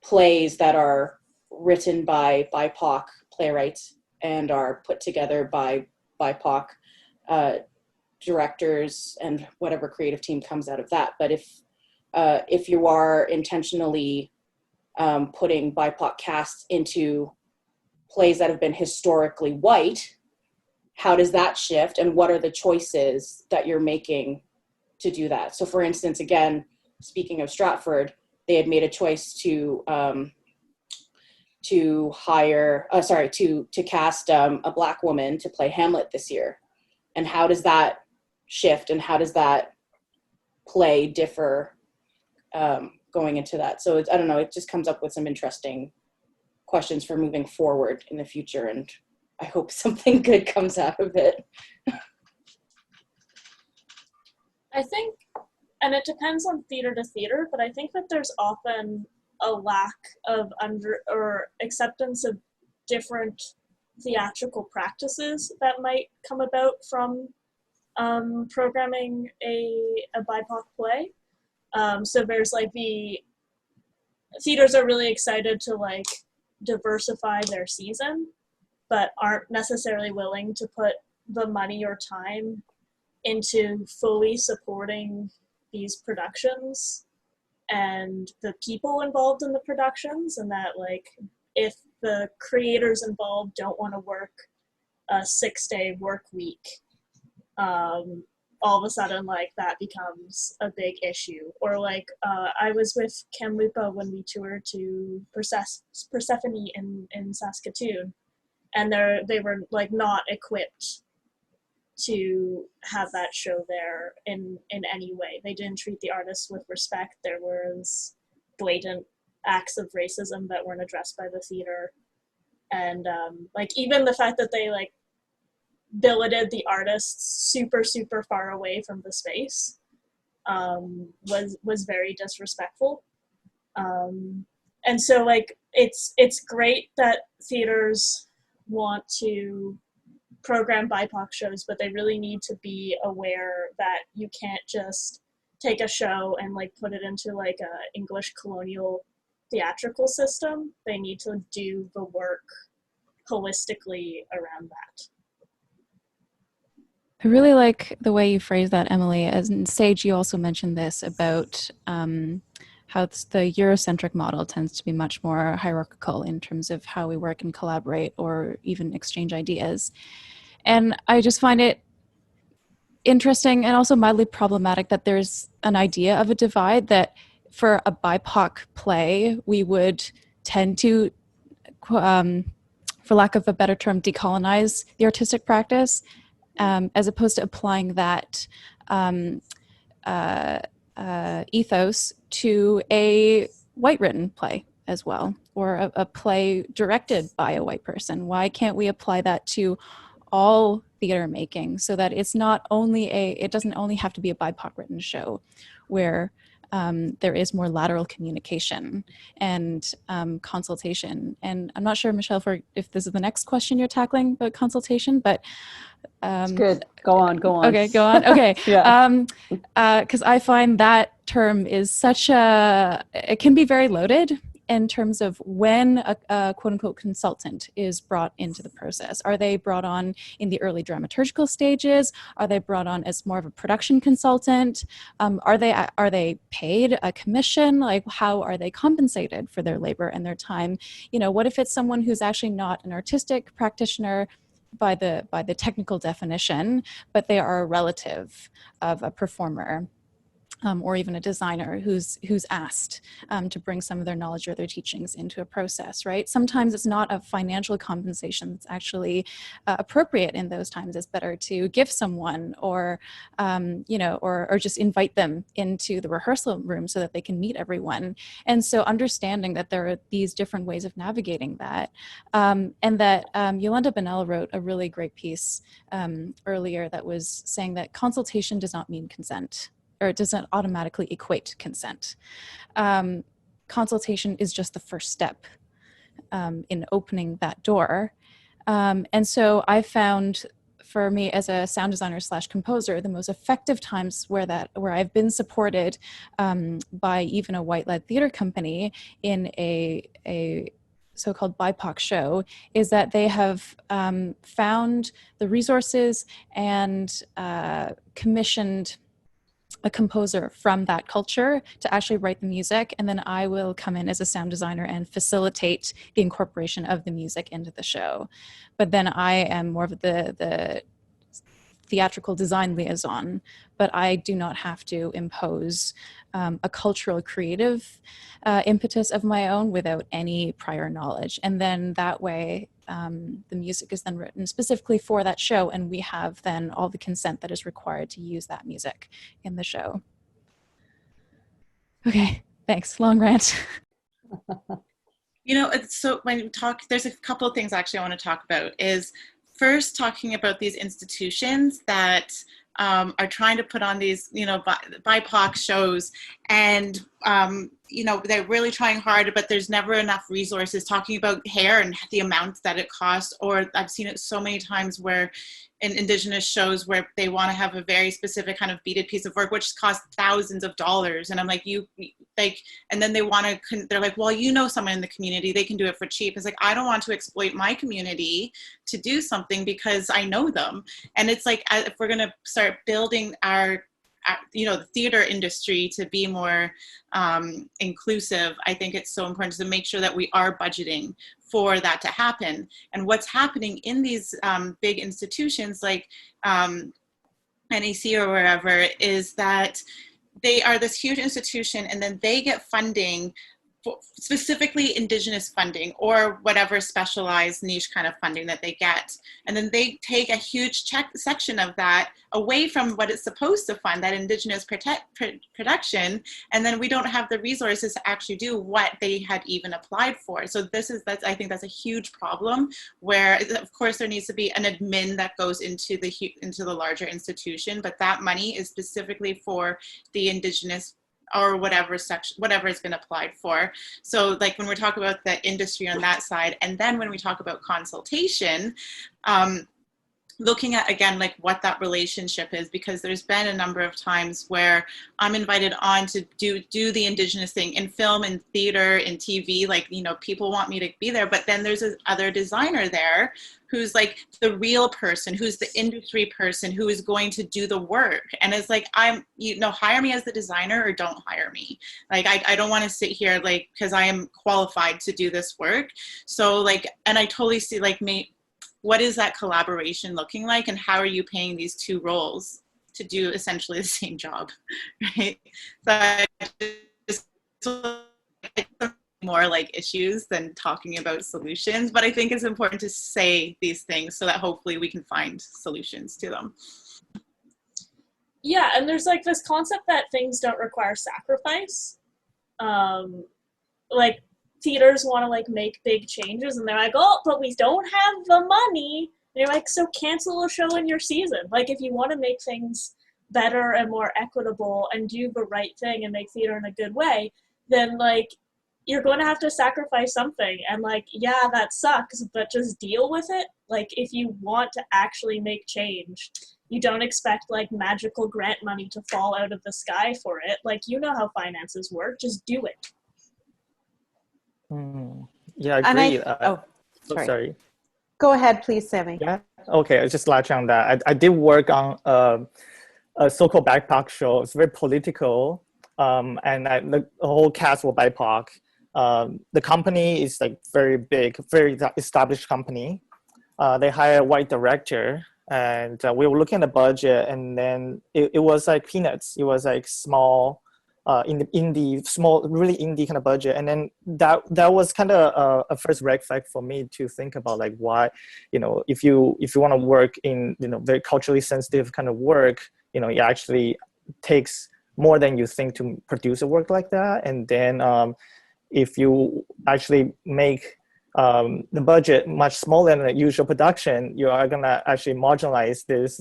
plays that are written by BIPOC playwrights and are put together by BIPOC directors and whatever creative team comes out of that. But if you are intentionally putting BIPOC casts into plays that have been historically white, how does that shift, and what are the choices that you're making to do that? So for instance, again, speaking of Stratford, they had made a choice to cast a Black woman to play Hamlet this year. And how does that shift, and how does that play differ going into that? So I don't know, it just comes up with some interesting questions for moving forward in the future, and I hope something good comes out of it. I think, and it depends on theater to theater, but I think that there's often a lack of acceptance of different theatrical practices that might come about from programming a BIPOC play. So there's like the theaters are really excited to like diversify their season, but aren't necessarily willing to put the money or time into fully supporting these productions and the people involved in the productions, and that like if the creators involved don't want to work a 6-day work week, all of a sudden like that becomes a big issue. Or like I was with Camilia when we toured to Persephone in Saskatoon, and they were like not equipped to have that show there in any way. They didn't treat the artists with respect. There was blatant acts of racism that weren't addressed by the theater, and like even the fact that they like billeted the artists super far away from the space was very disrespectful. And so like it's great that theaters want to program BIPOC shows, but they really need to be aware that you can't just take a show and like put it into like a English colonial theatrical system. They need to do the work holistically around that. I really like the way you phrase that, Emily. As in Sage, you also mentioned this about how the Eurocentric model tends to be much more hierarchical in terms of how we work and collaborate or even exchange ideas. And I just find it interesting and also mildly problematic that there's an idea of a divide that for a BIPOC play, we would tend to, for lack of a better term, decolonize the artistic practice, as opposed to applying that ethos to a white written play as well, or a play directed by a white person. Why can't we apply that to all theater making, so that it's not only it doesn't only have to be a BIPOC written show where there is more lateral communication and consultation. And I'm not sure, Michelle, if this is the next question you're tackling about consultation, but it's good. Go on. Okay, go on. Okay. Yeah. Because I find that term is it can be very loaded in terms of when a quote unquote consultant is brought into the process. Are they brought on in the early dramaturgical stages? Are they brought on as more of a production consultant? Are they paid a commission? Like, how are they compensated for their labor and their time? You know, what if it's someone who's actually not an artistic practitioner by the technical definition, but they are a relative of a performer? or even a designer who's asked to bring some of their knowledge or their teachings into a process, right? Sometimes it's not a financial compensation that's actually appropriate in those times. It's better to gift someone or, or just invite them into the rehearsal room so that they can meet everyone. And so understanding that there are these different ways of navigating that, and that Yolanda Bonnell wrote a really great piece earlier that was saying that consultation does not mean consent, or it doesn't automatically equate to consent. Consultation is just the first step in opening that door. And so I found, for me as a sound designer / composer, the most effective times where I've been supported by even a white-led theater company in a so-called BIPOC show is that they have found the resources and commissioned a composer from that culture to actually write the music, and then I will come in as a sound designer and facilitate the incorporation of the music into the show. But then I am more of the theatrical design liaison, but I do not have to impose a cultural creative impetus of my own without any prior knowledge. And then that way, the music is then written specifically for that show, and we have then all the consent that is required to use that music in the show. Okay, thanks, long rant. You know, so when you talk, there's a couple of things actually I want to talk about. Is first talking about these institutions that are trying to put on these, BIPOC shows, and they're really trying hard, but there's never enough resources. Talking about hair and the amount that it costs, or I've seen it so many times where in Indigenous shows where they want to have a very specific kind of beaded piece of work, which costs thousands of dollars, and I'm like, and then they want to, they're like, well, someone in the community, they can do it for cheap. It's like, I don't want to exploit my community to do something because I know them. And it's like, if we're going to start building our the theater industry to be more inclusive, I think it's so important to make sure that we are budgeting for that to happen. And what's happening in these big institutions like NEC or wherever is that they are this huge institution, and then they get funding, specifically Indigenous funding or whatever specialized niche kind of funding that they get. And then they take a huge section of that away from what it's supposed to fund, that Indigenous production. And then we don't have the resources to actually do what they had even applied for. So I think that's a huge problem, where of course there needs to be an admin that goes into the larger institution, but that money is specifically for the Indigenous or whatever section, whatever has been applied for. So like when we're talking about the industry on that side, and then when we talk about consultation, looking at, again, like what that relationship is, because there's been a number of times where I'm invited on to do the Indigenous thing in film and theater and TV, like, people want me to be there, but then there's this other designer there who's like the real person, who's the industry person, who is going to do the work. And it's like, hire me as the designer or don't hire me. Like, I don't want to sit here, like, because I am qualified to do this work. So like, and I totally see like what is that collaboration looking like, and how are you paying these two roles to do essentially the same job, right? So I just more like issues than talking about solutions, but I think it's important to say these things so that hopefully we can find solutions to them. Yeah, and there's like this concept that things don't require sacrifice. Like theaters want to like make big changes, and they're like, oh, but we don't have the money. And you're like, so cancel a show in your season. Like, if you want to make things better and more equitable and do the right thing and make theater in a good way, then like you're going to have to sacrifice something. And like, yeah, that sucks, but just deal with it. Like, if you want to actually make change, you don't expect like magical grant money to fall out of the sky for it. Like, how finances work, just do it. Yeah, I agree. Sorry. Go ahead, please, Sammy. Yeah. Okay, I just latch on that. I did work on a so-called BIPOC show. It's very political, and the whole cast were BIPOC. The company is like very big, very established company. They hire a white director, and we were looking at the budget, and then it was like peanuts. It was like small, really indie kind of budget. And then that was kind of a first red flag for me to think about, like, why, if you want to work in, very culturally sensitive kind of work, it actually takes more than you think to produce a work like that. And then if you actually make the budget much smaller than the usual production, you are gonna actually marginalize this,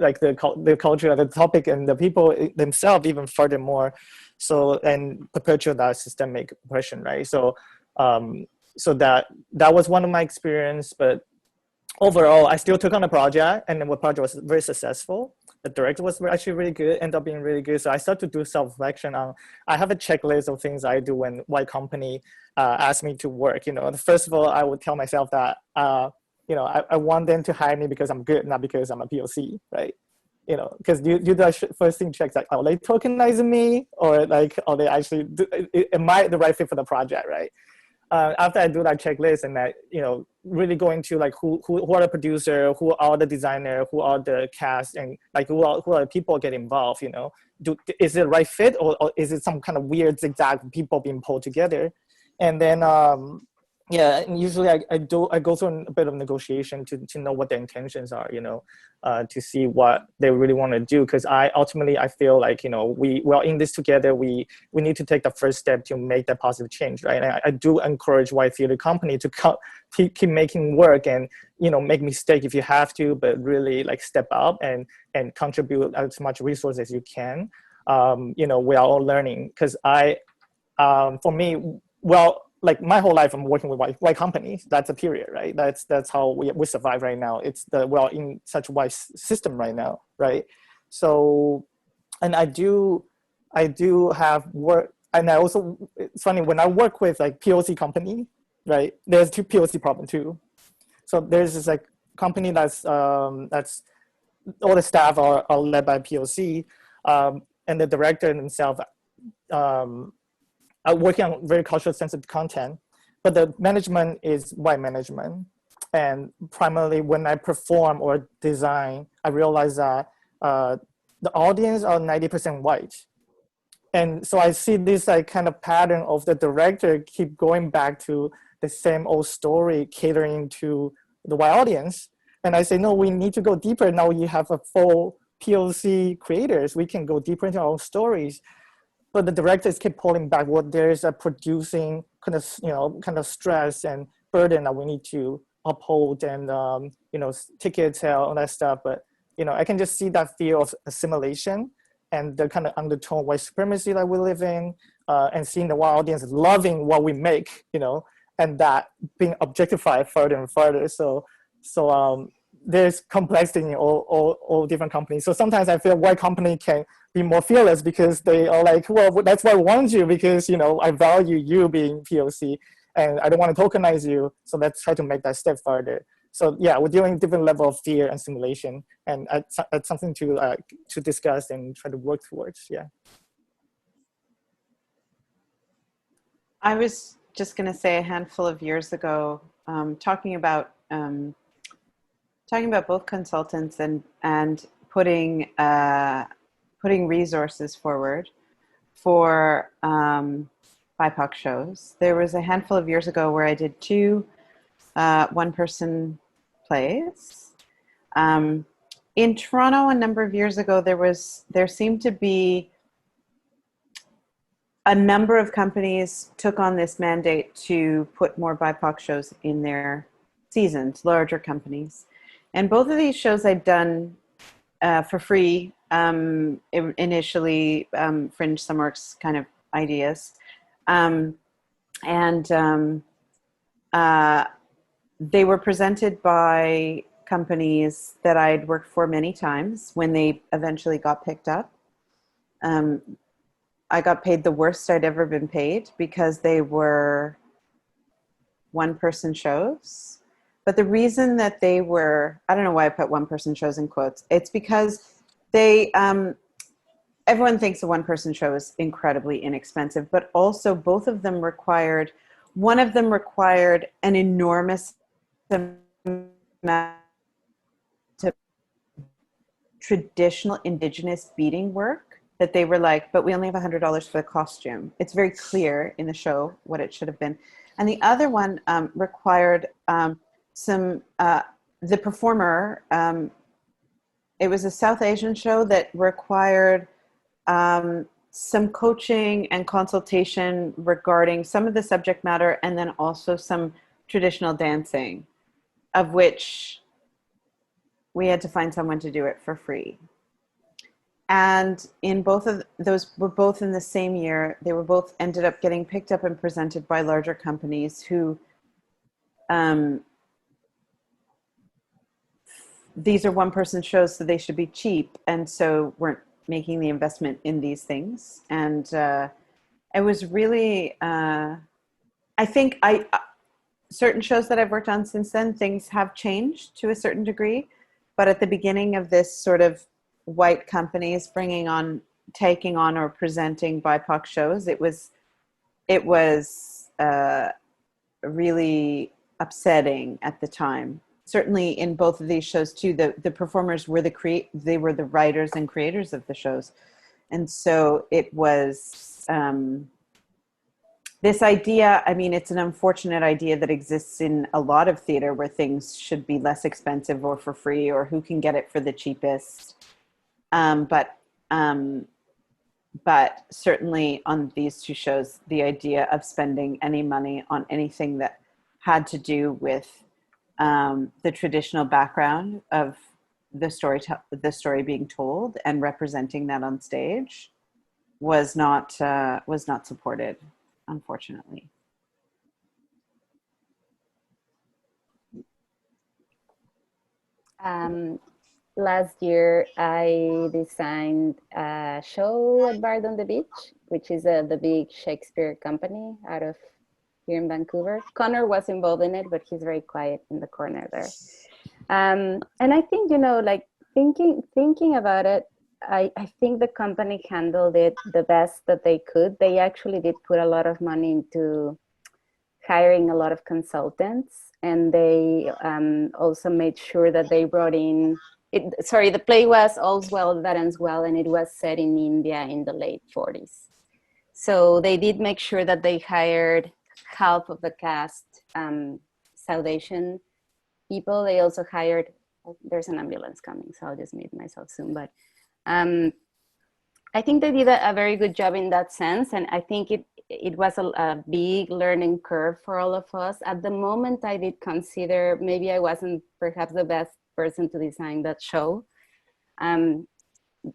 like the culture, the topic, and the people themselves even furthermore. So, and perpetuate that systemic oppression, right? So, so that was one of my experience. But overall, I still took on the project, and then the project was very successful. The director was actually really good, ended up being really good. So I started to do self-reflection on, I have a checklist of things I do when white company ask me to work. First of all, I would tell myself that, I want them to hire me because I'm good, not because I'm a POC, right? Because you do the first thing checks, like, are they tokenizing me, or like, are they actually, am I the right fit for the project, right? After I do that checklist, and that, really go into like who are the producer, who are the designer, who are the cast, and like who are the people get involved, is it the right fit, or is it some kind of weird zigzag people being pulled together? And then and usually I go through a bit of negotiation to know what their intentions are, to see what they really want to do. Because I feel like, we are in this together. We need to take the first step to make that positive change, right? And I do encourage white theater company to keep making work, and make mistake if you have to, but really like step up and contribute as much resources as you can. We are all learning, because for me, well, like my whole life I'm working with white companies. That's a period, right? That's how we survive right now. We're in such a wide system right now, right? So, and I do have work, and I also, it's funny, when I work with like POC company, right? There's two POC problem too. So there's this like company that's all the staff are led by POC, and the director himself working on very culturally sensitive content, but the management is white management. And primarily when I perform or design, I realize that the audience are 90% white. And so I see this like kind of pattern of the director keep going back to the same old story, catering to the white audience. And I say, no, we need to go deeper. Now you have a full POC creators. We can go deeper into our own stories. But the directors keep pulling back. There's a producing kind of stress and burden that we need to uphold, and ticket sale, all that stuff. But I can just see that fear of assimilation and the kind of undertone white supremacy that we live in, and seeing the white audience loving what we make, and that being objectified further and further. So there's complexity in all different companies. So sometimes I feel white company can be more fearless, because they are like, well, that's why I want you, because I value you being POC, and I don't want to tokenize you. So let's try to make that step further. So yeah, we're dealing with different level of fear and simulation, and that's something to discuss and try to work towards. Yeah. I was just going to say, a handful of years ago, talking about both consultants and putting resources forward for BIPOC shows. There was a handful of years ago where I did 2 one-person plays. In Toronto, a number of years ago, there seemed to be a number of companies took on this mandate to put more BIPOC shows in their seasons, larger companies. And both of these shows I'd done for free, initially, Fringe Sumworks kind of ideas. They were presented by companies that I'd worked for many times when they eventually got picked up. I got paid the worst I'd ever been paid, because they were one-person shows. But the reason that they were, I don't know why I put one-person shows in quotes. It's because they, everyone thinks a one-person show is incredibly inexpensive, but also both of them required, one of them required an enormous amount of traditional Indigenous beading work that they were like, but we only have $100 for the costume. It's very clear in the show what it should have been. And the other one required the performer, it was a South Asian show that required some coaching and consultation regarding some of the subject matter, and then also some traditional dancing, of which we had to find someone to do it for free. And in both of those, were both in the same year. They were both ended up getting picked up and presented by larger companies who, these are one-person shows, so they should be cheap, and so weren't making the investment in these things. And it was really, I think certain shows that I've worked on since then, things have changed to a certain degree. But at the beginning of this sort of white companies taking on or presenting BIPOC shows, it was really upsetting at the time. Certainly in both of these shows too, the performers were they were the writers and creators of the shows. And so it was this idea, I mean, it's an unfortunate idea that exists in a lot of theater where things should be less expensive or for free, or who can get it for the cheapest. But certainly on these two shows, the idea of spending any money on anything that had to do with the traditional background of the story being told and representing that on stage was not supported, unfortunately. Last year, I designed a show at Bard on the Beach, which is the big Shakespeare company out of here in Vancouver. Connor was involved in it, but he's very quiet in the corner there. And I think, like thinking about it, I think the company handled it the best that they could. They actually did put a lot of money into hiring a lot of consultants, and they also made sure that they brought in, the play was All's Well That Ends Well, and it was set in India in the late 40s. So they did make sure that they hired half of the cast South Asian people. They also hired, there's an ambulance coming, so I'll just mute myself soon. But I think they did a very good job in that sense. And I think it was a big learning curve for all of us. At the moment, I did consider maybe I wasn't perhaps the best person to design that show.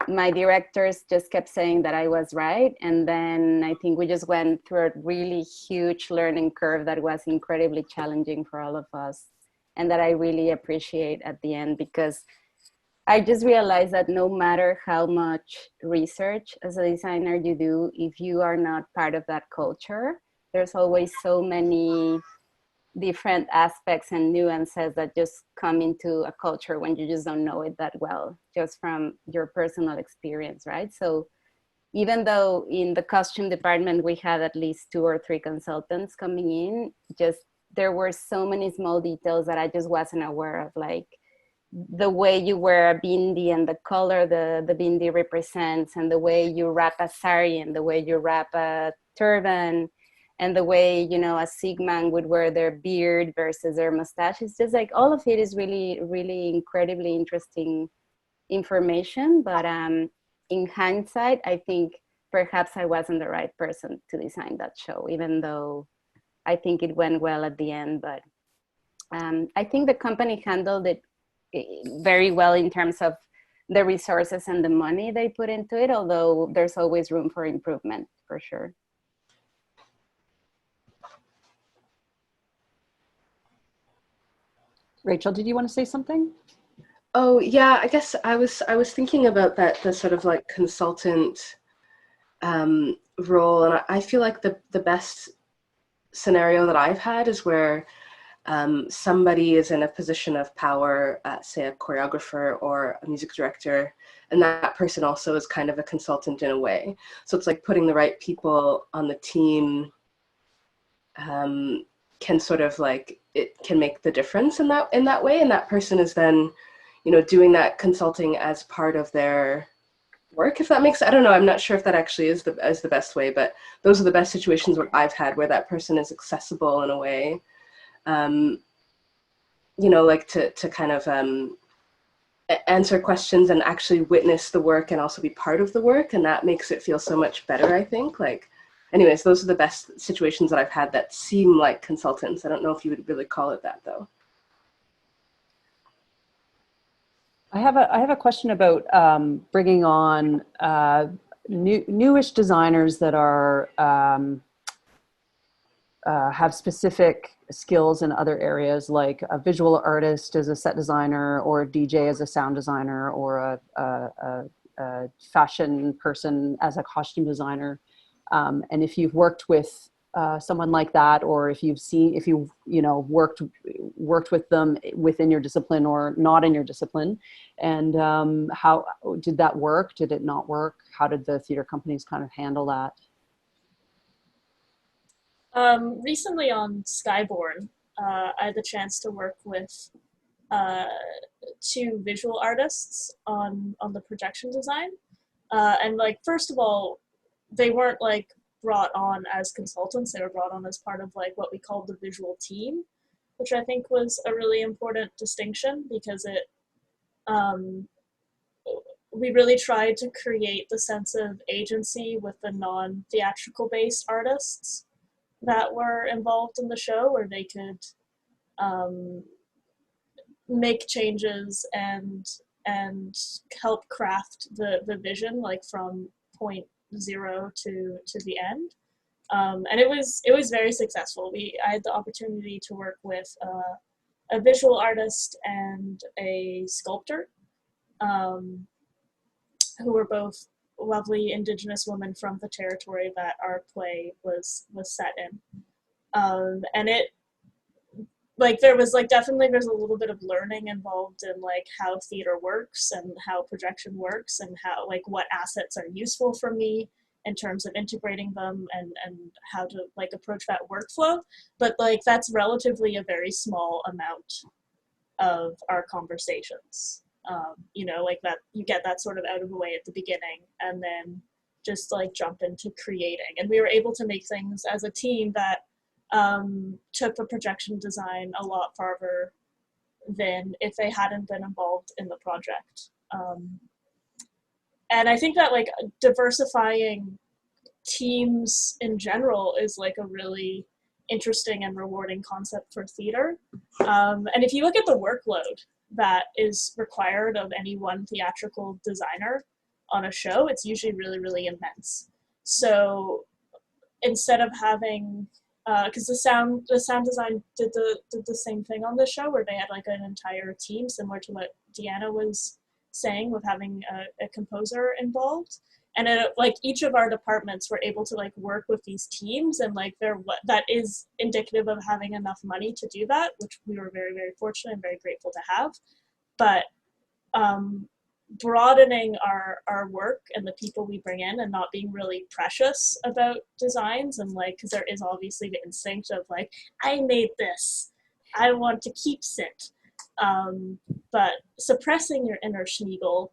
My directors just kept saying that I was right. And then I think we just went through a really huge learning curve that was incredibly challenging for all of us, and that I really appreciate at the end, because I just realized that no matter how much research as a designer you do, if you are not part of that culture, there's always so many different aspects and nuances that just come into a culture when you just don't know it that well, just from your personal experience, right? So even though in the costume department we had at least 2 or 3 consultants coming in, just there were so many small details that I just wasn't aware of, like the way you wear a bindi and the color the bindi represents, and the way you wrap a sari, and the way you wrap a turban, and the way, a Sigman would wear their beard versus their mustache. It's just like all of it is really, really incredibly interesting information. But in hindsight, I think perhaps I wasn't the right person to design that show, even though I think it went well at the end. But I think the company handled it very well in terms of the resources and the money they put into it, although there's always room for improvement, for sure. Rachel, did you want to say something? Oh yeah, I guess I was thinking about the sort of like consultant role, and I feel like the best scenario that I've had is where somebody is in a position of power, say a choreographer or a music director, and that person also is kind of a consultant in a way. So it's like putting the right people on the team can sort of like, it can make the difference in that way. And that person is then, doing that consulting as part of their work, if that makes, I don't know, I'm not sure if that actually is the best way, but those are the best situations where I've had where that person is accessible in a way, like to kind of answer questions and actually witness the work and also be part of the work, and that makes it feel so much better, I think. Like, anyways, those are the best situations that I've had that seem like consultants. I don't know if you would really call it that, though. I have a question about bringing on newish designers that are have specific skills in other areas, like a visual artist as a set designer, or a DJ as a sound designer, or a fashion person as a costume designer. And if you've worked with someone like that, or if you've worked with them within your discipline or not in your discipline, and how did that work? Did it not work? How did the theater companies kind of handle that? Recently on Skyborn, I had the chance to work with two visual artists on the projection design. And like, first of all, they weren't like brought on as consultants. They were brought on as part of like what we called the visual team, which I think was a really important distinction, because it we really tried to create the sense of agency with the non-theatrical based artists that were involved in the show, where they could make changes and help craft the vision, like from point zero to the end. And it was very successful. I had the opportunity to work with a visual artist and a sculptor, who were both lovely Indigenous women from the territory that our play was set in. And it, like, there's a little bit of learning involved in like how theater works and how projection works, and how, like, what assets are useful for me in terms of integrating them, and how to like approach that workflow. But like, that's relatively a very small amount of our conversations. Like that, you get that sort of out of the way at the beginning, and then just like jump into creating. And we were able to make things as a team that took the projection design a lot farther than if they hadn't been involved in the project. And I think that like diversifying teams in general is like a really interesting and rewarding concept for theater. And if you look at the workload that is required of any one theatrical designer on a show, it's usually really, really immense. So instead of having, because the sound design did the same thing on the show, where they had like an entire team, similar to what Deanna was saying, with having a composer involved. And like each of our departments were able to like work with these teams, and like that is indicative of having enough money to do that, which we were very, very fortunate and very grateful to have. But broadening our work and the people we bring in, and not being really precious about designs, and like, because there is obviously the instinct of like, I made this, I want to keep it, but suppressing your inner Schmeagle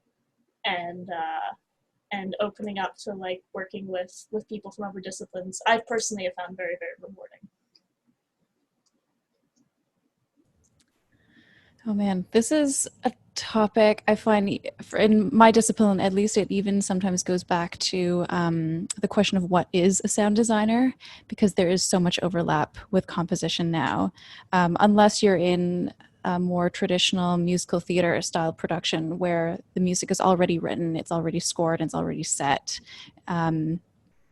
and opening up to like working with people from other disciplines, I personally have found very, very rewarding. Oh man, this is a topic I find, in my discipline at least, it even sometimes goes back to the question of what is a sound designer, because there is so much overlap with composition now. Unless you're in a more traditional musical theater style production where the music is already written, it's already scored, and it's already set.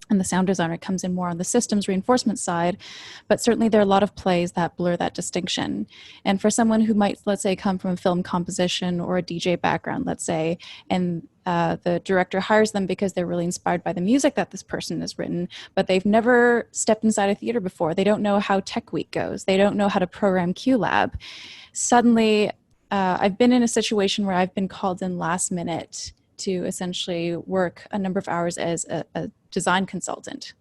And the sound designer comes in more on the systems reinforcement side, but certainly there are a lot of plays that blur that distinction. And for someone who might, let's say, come from a film composition or a DJ background, let's say, and the director hires them because they're really inspired by the music that this person has written, but they've never stepped inside a theater before. They don't know how Tech Week goes. They don't know how to program QLab. Suddenly, I've been in a situation where I've been called in last minute to essentially work a number of hours as a design consultant,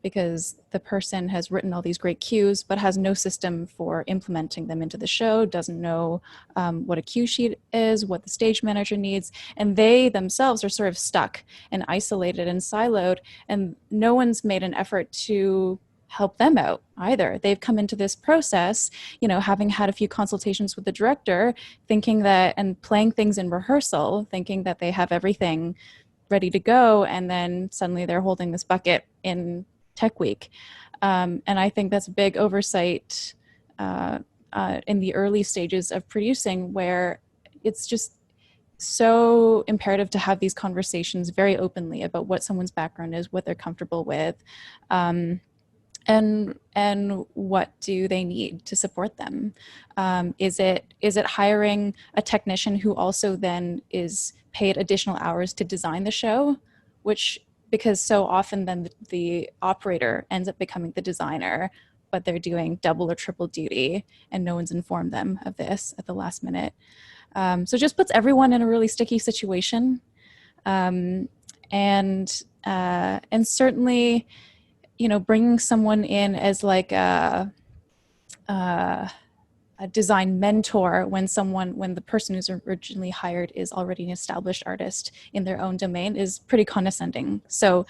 because the person has written all these great cues but has no system for implementing them into the show, doesn't know what a cue sheet is, what the stage manager needs, and they themselves are sort of stuck and isolated and siloed, and no one's made an effort to help them out either. They've come into this process, you know, having had a few consultations with the director, thinking that, and playing things in rehearsal, thinking that they have everything ready to go, and then suddenly they're holding this bucket in Tech Week. And I think that's a big oversight in the early stages of producing, where it's just so imperative to have these conversations very openly about what someone's background is, what they're comfortable with, and what do they need to support them. Is it hiring a technician who also then is paid additional hours to design the show, which, because so often then the operator ends up becoming the designer, but they're doing double or triple duty and no one's informed them of this at the last minute. So it just puts everyone in a really sticky situation. And certainly, you know, bringing someone in as like a design mentor when the person who's originally hired is already an established artist in their own domain is pretty condescending. So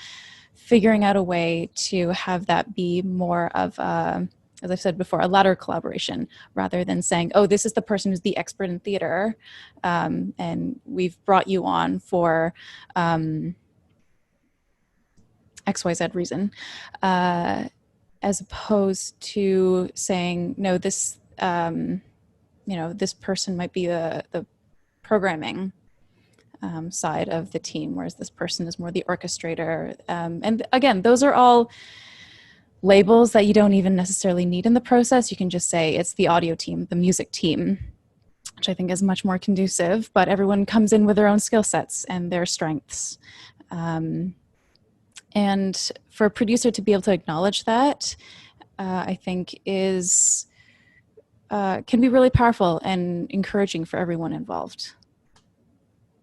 figuring out a way to have that be more of a, as I've said before, a lateral collaboration, rather than saying, oh, this is the person who's the expert in theater, and we've brought you on for XYZ reason, as opposed to saying, no, this, you know, this person might be the programming side of the team, whereas this person is more the orchestrator. And again, those are all labels that you don't even necessarily need in the process. You can just say it's the audio team, the music team, which I think is much more conducive, but everyone comes in with their own skill sets and their strengths. And for a producer to be able to acknowledge that, I think is can be really powerful and encouraging for everyone involved.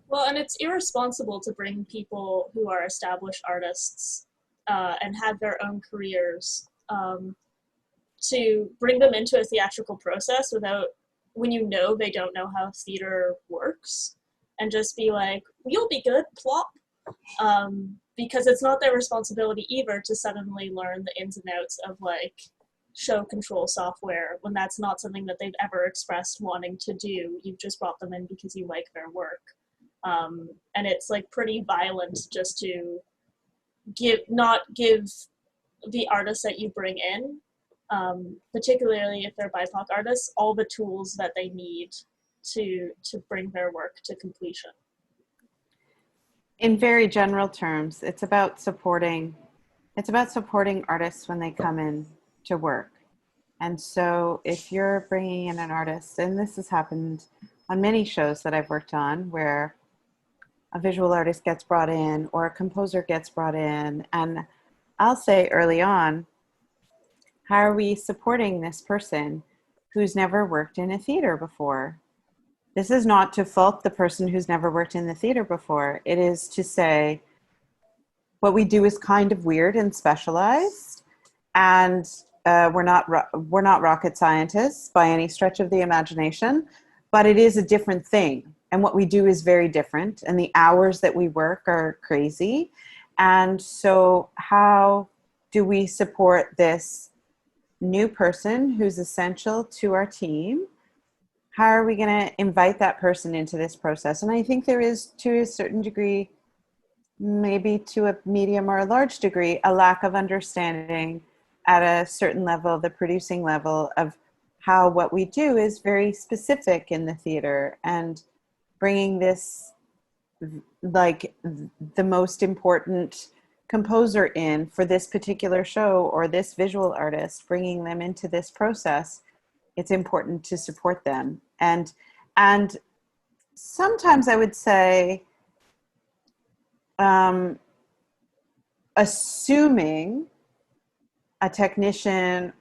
Well, and it's irresponsible to bring people who are established artists and have their own careers to bring them into a theatrical process when you know they don't know how theater works, and just be like, you'll be good, plop. Because it's not their responsibility either to suddenly learn the ins and outs of like show control software when that's not something that they've ever expressed wanting to do. You've just brought them in because you like their work. And it's like pretty violent just to not give the artists that you bring in, particularly if they're BIPOC artists, all the tools that they need to bring their work to completion. In very general terms, it's about supporting artists when they come in to work. And so if you're bringing in an artist, and this has happened on many shows that I've worked on, where a visual artist gets brought in or a composer gets brought in, and I'll say early on, how are we supporting this person who's never worked in a theater before? This is not to fault the person who's never worked in the theater before. It is to say, what we do is kind of weird and specialized, and we're not rocket scientists by any stretch of the imagination, but it is a different thing. And what we do is very different, and the hours that we work are crazy. And so how do we support this new person who's essential to our team? How are we going to invite that person into this process? And I think there is, to a certain degree, maybe to a medium or a large degree, a lack of understanding at a certain level, the producing level, of how what we do is very specific in the theater, and bringing this, like, the most important composer in for this particular show or this visual artist, bringing them into this process. It's important to support them. And sometimes I would say, assuming a technician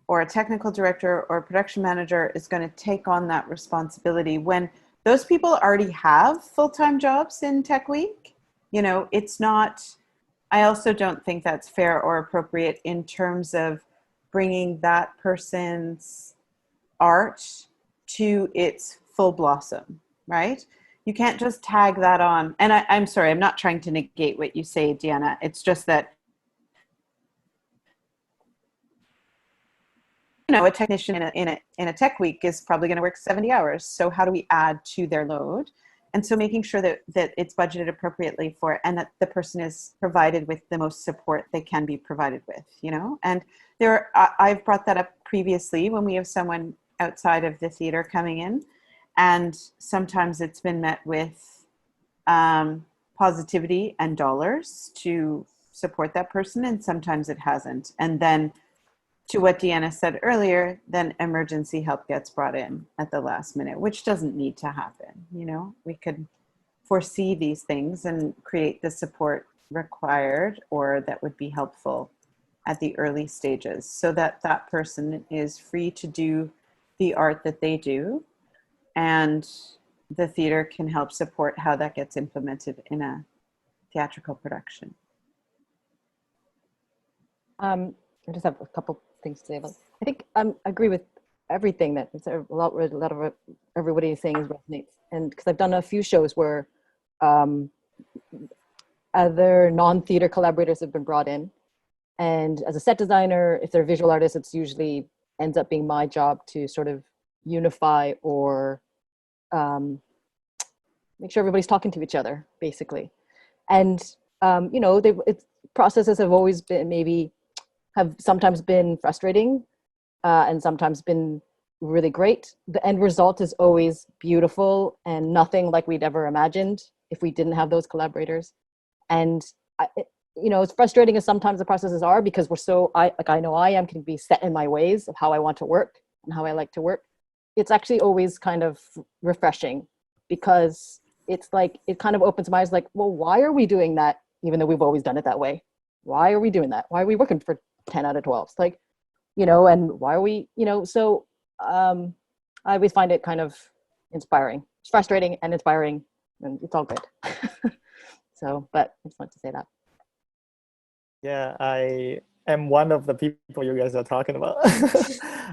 or a technical director or a production manager is going to take on that responsibility when those people already have full-time jobs in Tech Week. You know, it's not I also don't think that's fair or appropriate in terms of bringing that person's art to its full blossom, right? You can't just tag that on. And I'm sorry, I'm not trying to negate what you say, Deanna. It's just that, you know, a technician in a tech week is probably going to work 70 hours. So how do we add to their load? And so making sure that it's budgeted appropriately for, and that the person is provided with the most support they can be provided with, you know? And I've brought that up previously when we have someone outside of the theater coming in, and sometimes it's been met with positivity and dollars to support that person, and sometimes it hasn't. And then, to what Deanna said earlier, then emergency help gets brought in at the last minute, which doesn't need to happen. You know, we could foresee these things and create the support required or that would be helpful at the early stages, so that that person is free to do the art that they do, and the theater can help support how that gets implemented in a theatrical production. I just have a couple things to say about. I think I agree with everything that a lot of everybody is saying resonates, and because I've done a few shows where other non-theater collaborators have been brought in, and as a set designer, if they're visual artists, it's usually ends up being my job to sort of unify or make sure everybody's talking to each other, basically. And you know, processes have always been have sometimes been frustrating and sometimes been really great. The end result is always beautiful and nothing like we'd ever imagined if we didn't have those collaborators. And you know, as frustrating as sometimes the processes are, because we're so, I know I can be set in my ways of how I want to work and how I like to work. It's actually always kind of refreshing, because it's like, it kind of opens my eyes, like, well, why are we doing that even though we've always done it that way? Why are we doing that? Why are we working for 10 out of 12? It's like, you know, and why are we, you know, so I always find it kind of inspiring. It's frustrating and inspiring, and it's all good. So, but I just wanted to say that. Yeah, I am one of the people you guys are talking about.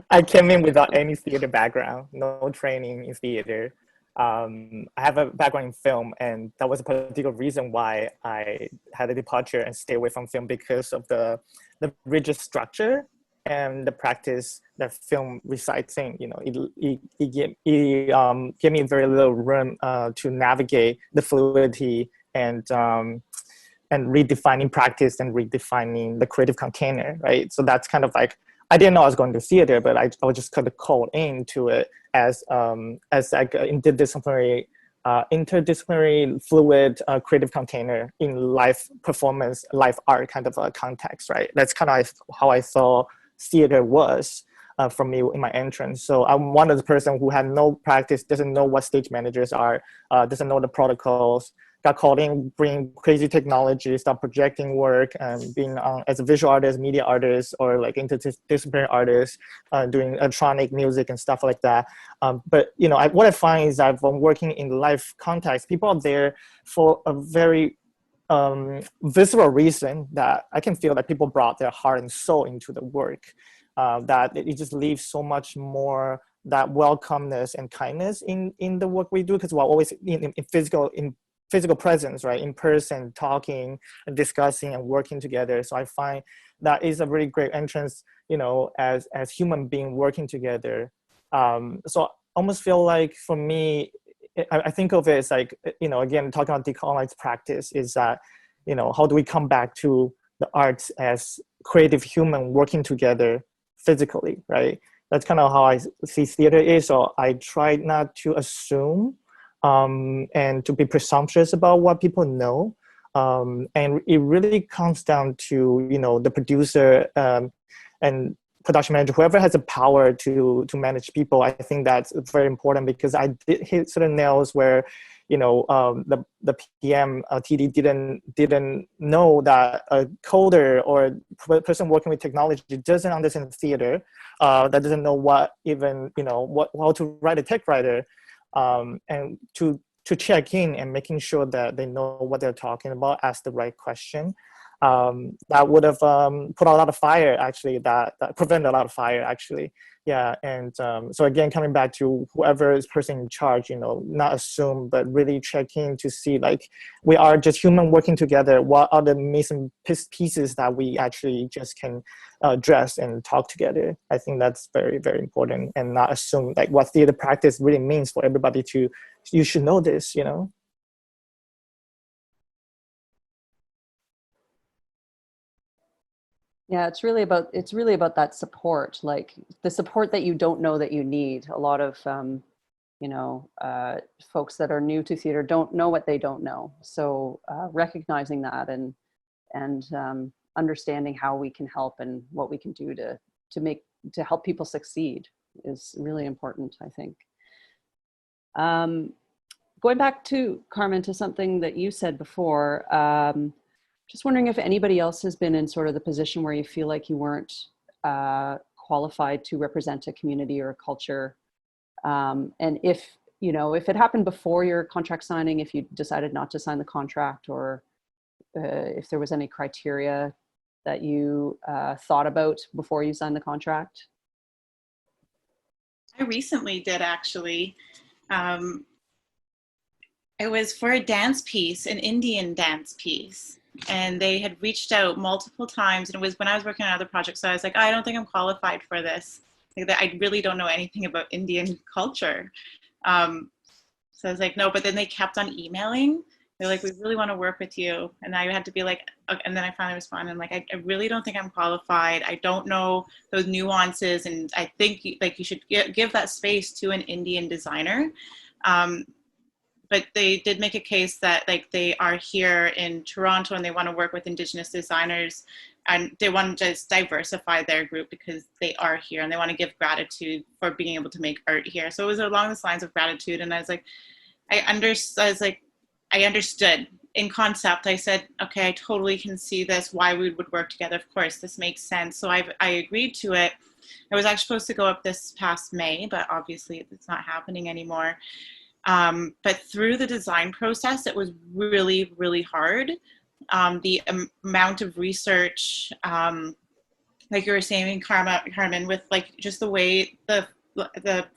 I came in without any theater background, no training in theater. I have a background in film, and that was a particular reason why I had a departure and stay away from film, because of the rigid structure and the practice that film resides in. You know, it gave me very little room to navigate the fluidity and redefining practice and redefining the creative container, right? So that's kind of like, I didn't know I was going to theater, but I was just kind of called into it as like interdisciplinary fluid creative container in live performance, live art kind of a context, right? That's kind of how I saw theater was for me in my entrance. So I'm one of the person who had no practice, doesn't know what stage managers are, doesn't know the protocols, got called in, bring crazy technology, start projecting work, and being as a visual artist, media artist, or like interdisciplinary artist, doing electronic music and stuff like that. But you know, what I find is that when working in live context, people are there for a very visceral reason, that I can feel that people brought their heart and soul into the work, that it just leaves so much more that welcomeness and kindness in the work we do, because we're always in physical presence, right? In person, talking and discussing and working together. So I find that is a really great entrance, you know, as human being working together. So I almost feel like, for me, I think of it as like, you know, again, talking about decolonized practice, is that, you know, how do we come back to the arts as creative human working together physically, right? That's kind of how I see theater is. So I try not to assume and to be presumptuous about what people know. And it really comes down to, you know, the producer and production manager, whoever has the power to manage people. I think that's very important, because I did hit certain nails where, you know, the PM TD didn't know that a coder or a person working with technology doesn't understand theater, that doesn't know what even, you know, how to write a tech writer. And to check in and making sure that they know what they're talking about, ask the right question. that would have put a lot of fire, actually, that prevented a lot of fire, actually. Yeah, and so again, coming back to whoever is person in charge, not assume, but really check in to see, like, we are just human working together. What are the missing pieces that we actually just can address and talk together? I think that's very, very important, and not assume like what theater practice really means for everybody to, you should know this, Yeah, it's really about that support, like the support that you don't know that you need. A lot of folks that are new to theater don't know what they don't know. So recognizing that and understanding how we can help and what we can do to help people succeed is really important, I think. Going back to Carmen, to something that you said before. Just wondering if anybody else has been in sort of the position where you feel like you weren't qualified to represent a community or a culture. And if it happened before your contract signing, if you decided not to sign the contract, or if there was any criteria that you thought about before you signed the contract. I recently did, actually. It was for a dance piece, an Indian dance piece. And they had reached out multiple times, and it was when I was working on other projects. So I was like, I don't think I'm qualified for this. Like, I really don't know anything about Indian culture. So I was like, no, but then they kept on emailing. They're like, we really want to work with you. And I had to be like, okay. And then I finally responded. I'm like, I really don't think I'm qualified. I don't know those nuances. And I think you should give that space to an Indian designer. But they did make a case that like they are here in Toronto and they want to work with Indigenous designers, and they want to just diversify their group because they are here and they want to give gratitude for being able to make art here. So it was along the lines of gratitude. And I was like, I understood in concept. I said, okay, I totally can see this, why we would work together. Of course, this makes sense. So I agreed to it. I was actually supposed to go up this past May, but obviously it's not happening anymore. But through the design process, it was really, really hard. The amount of research, like you were saying, Carmen, with like just the way the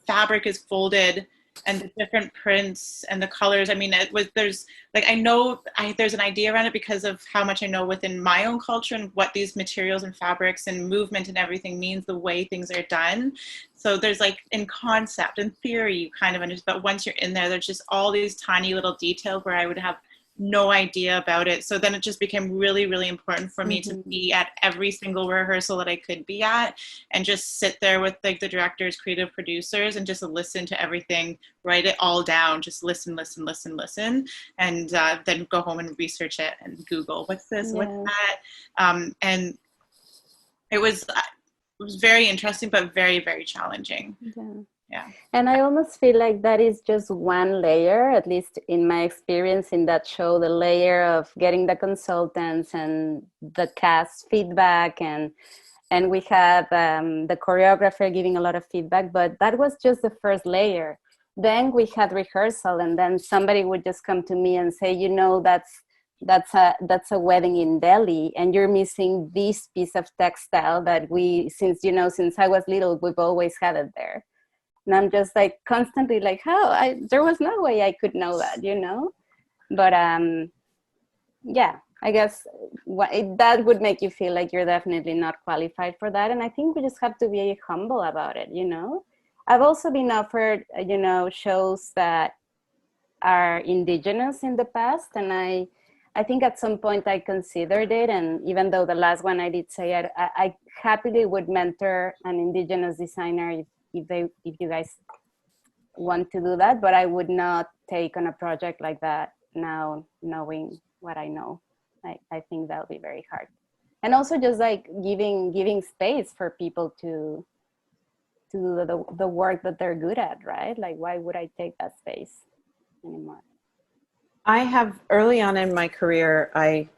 fabric is folded and the different prints and the colors. I mean, there's like, I know there's an idea around it because of how much I know within my own culture and what these materials and fabrics and movement and everything means, the way things are done. So there's like in concept and theory, you kind of understand, but once you're in there, there's just all these tiny little details where I would have no idea about it. So then it just became really, really important for me to be at every single rehearsal that I could be at and just sit there with like the directors, creative producers, and just listen to everything, write it all down, just listen, and then go home and research it and Google, what's this, what's that? And it was very interesting, but very, very challenging. Yeah. And I almost feel like that is just one layer, at least in my experience in that show, the layer of getting the consultants and the cast feedback, and we have the choreographer giving a lot of feedback, but that was just the first layer. Then we had rehearsal, and then somebody would just come to me and say, that's a wedding in Delhi, and you're missing this piece of textile that since I was little, we've always had it there. And I'm just like constantly like, there was no way I could know that, But yeah, I guess that would make you feel like you're definitely not qualified for that. And I think we just have to be humble about it, I've also been offered, shows that are Indigenous in the past. And I think at some point I considered it. And even though the last one I did say it, I happily would mentor an Indigenous designer if you guys want to do that, but I would not take on a project like that now, knowing what I know. I think that'll be very hard. And also just like giving space for people to do the work that they're good at, right? Like, why would I take that space anymore? I have, early on in my career, I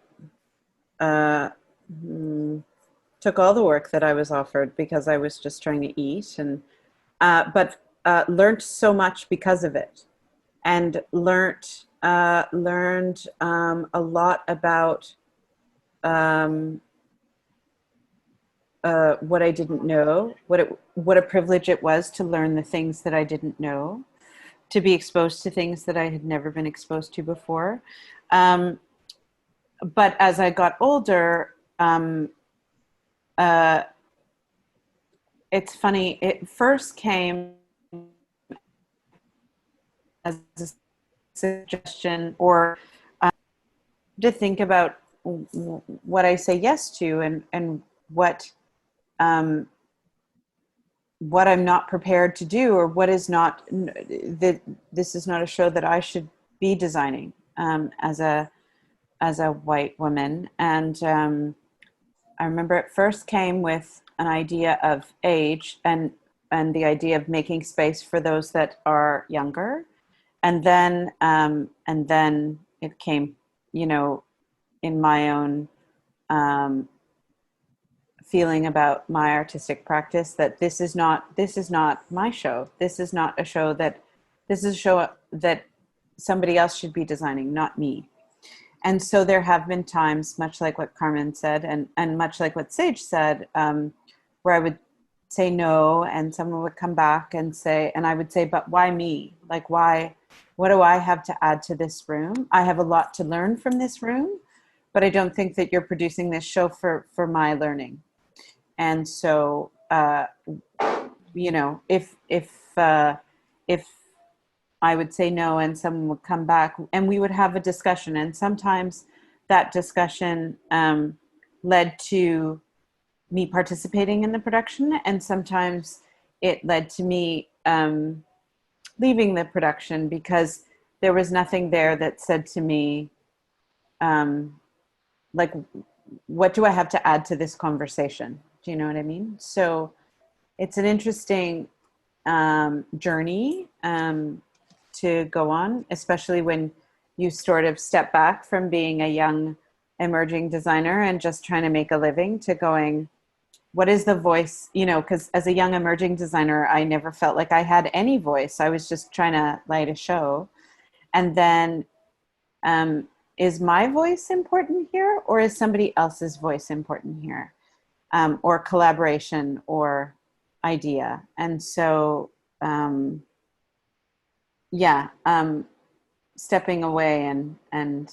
took all the work that I was offered because I was just trying to eat, and but learned so much because of it, and learned a lot about what I didn't know, what a privilege it was to learn the things that I didn't know, to be exposed to things that I had never been exposed to before. But as I got older, it's funny, it first came as a suggestion or to think about what I say yes to and what I'm not prepared to do, or what is not, that this is not a show that I should be designing as a white woman. And I remember it first came with an idea of age and the idea of making space for those that are younger. And then it came, you know, in my own feeling about my artistic practice, that this is not my show. This is not a show that, this is a show that somebody else should be designing, not me. And so there have been times, much like what Carmen said, and much like what Sage said, where I would say no, and someone would come back and say, and I would say, but why me? Like, why, what do I have to add to this room? I have a lot to learn from this room, but I don't think that you're producing this show for my learning. And so, you know, if I would say no and someone would come back and we would have a discussion, and sometimes that discussion led to me participating in the production, and sometimes it led to me leaving the production because there was nothing there that said to me, like, what do I have to add to this conversation? Do you know what I mean? So it's an interesting journey to go on, especially when you sort of step back from being a young emerging designer and just trying to make a living to going, what is the voice? You know, because as a young emerging designer, I never felt like I had any voice. I was just trying to light a show. And then is my voice important here, or is somebody else's voice important here? Or collaboration or idea. And so, stepping away and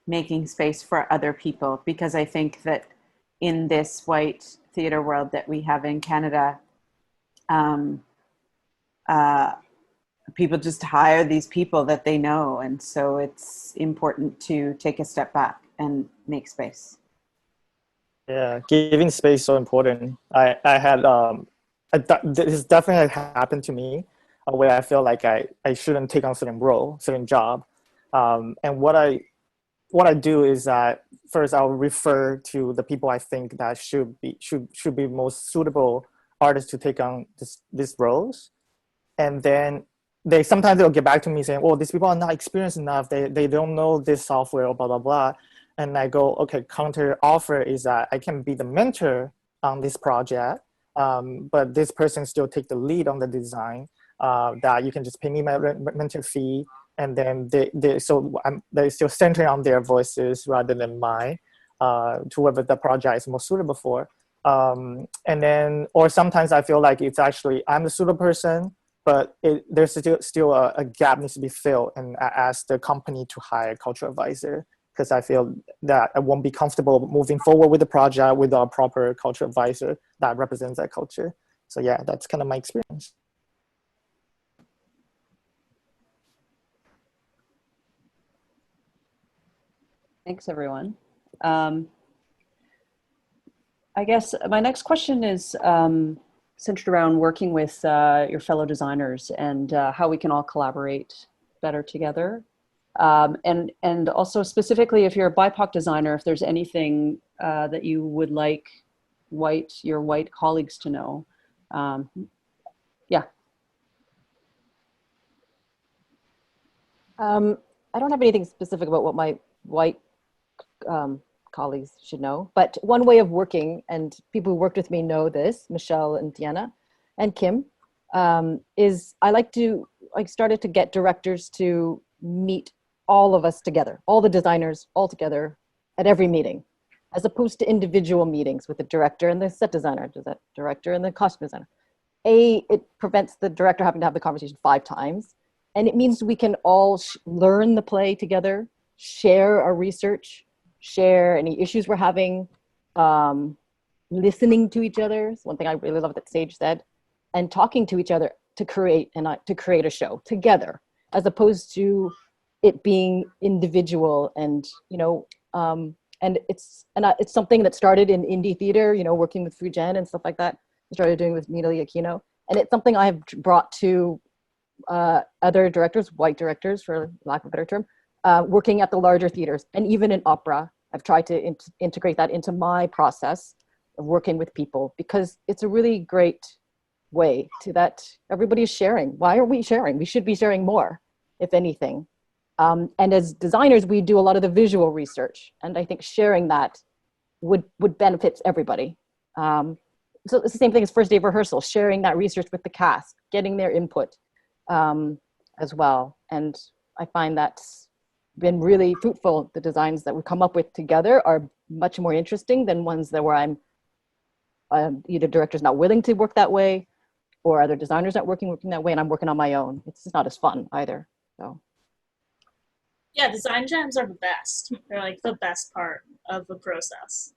making space for other people, because I think that in this white theater world that we have in Canada, people just hire these people that they know. And so it's important to take a step back and make space. Yeah, giving space is so important. I had, this definitely happened to me, where I feel like I shouldn't take on certain role, certain job. And what I do is that first I'll refer to the people I think that should be most suitable artists to take on these roles. And then sometimes they'll get back to me saying, "Oh, these people are not experienced enough. They don't know this software," or blah blah blah. And I go, okay, counter offer is that I can be the mentor on this project, but this person still take the lead on the design. That you can just pay me my mentor fee, and then they're still centering on their voices rather than mine, to whoever the project is most suitable for. And then, or sometimes I feel like it's actually I'm the suitable person, but there's still a gap needs to be filled, and I ask the company to hire a cultural advisor, because I feel that I won't be comfortable moving forward with the project with a proper cultural advisor that represents that culture. So yeah, that's kind of my experience. Thanks, everyone. I guess my next question is centered around working with your fellow designers and how we can all collaborate better together. And also specifically, if you're a BIPOC designer, if there's anything that you would like your white colleagues to know. Yeah. I don't have anything specific about what my white colleagues should know, but one way of working, and people who worked with me know this, Michelle and Deanna and Kim, is I started to get directors to meet all of us together, all the designers all together at every meeting, as opposed to individual meetings with the director and the set designer, the director and the costume designer. It prevents the director having to have the conversation 5 times. And it means we can all learn the play together, share our research, share any issues we're having, listening to each other. It's one thing I really love that Sage said, and talking to each other to create a show together, as opposed to it being individual. And and it's something that started in indie theater, working with Fujian and stuff like that. I started doing with Nina Aquino, and it's something I have brought to other directors, white directors, for lack of a better term, working at the larger theaters, and even in opera. I've tried to integrate that into my process of working with people, because it's a really great way to that everybody's sharing. Why are we sharing? We should be sharing more, if anything. And as designers, we do a lot of the visual research, and I think sharing that would benefit everybody. So it's the same thing as first day of rehearsal, sharing that research with the cast, getting their input as well. And I find that's been really fruitful. The designs that we come up with together are much more interesting than ones that where I'm either director's not willing to work that way, or other designers not working that way, and I'm working on my own. It's just not as fun either. So. Yeah, design jams are the best. They're like the best part of the process.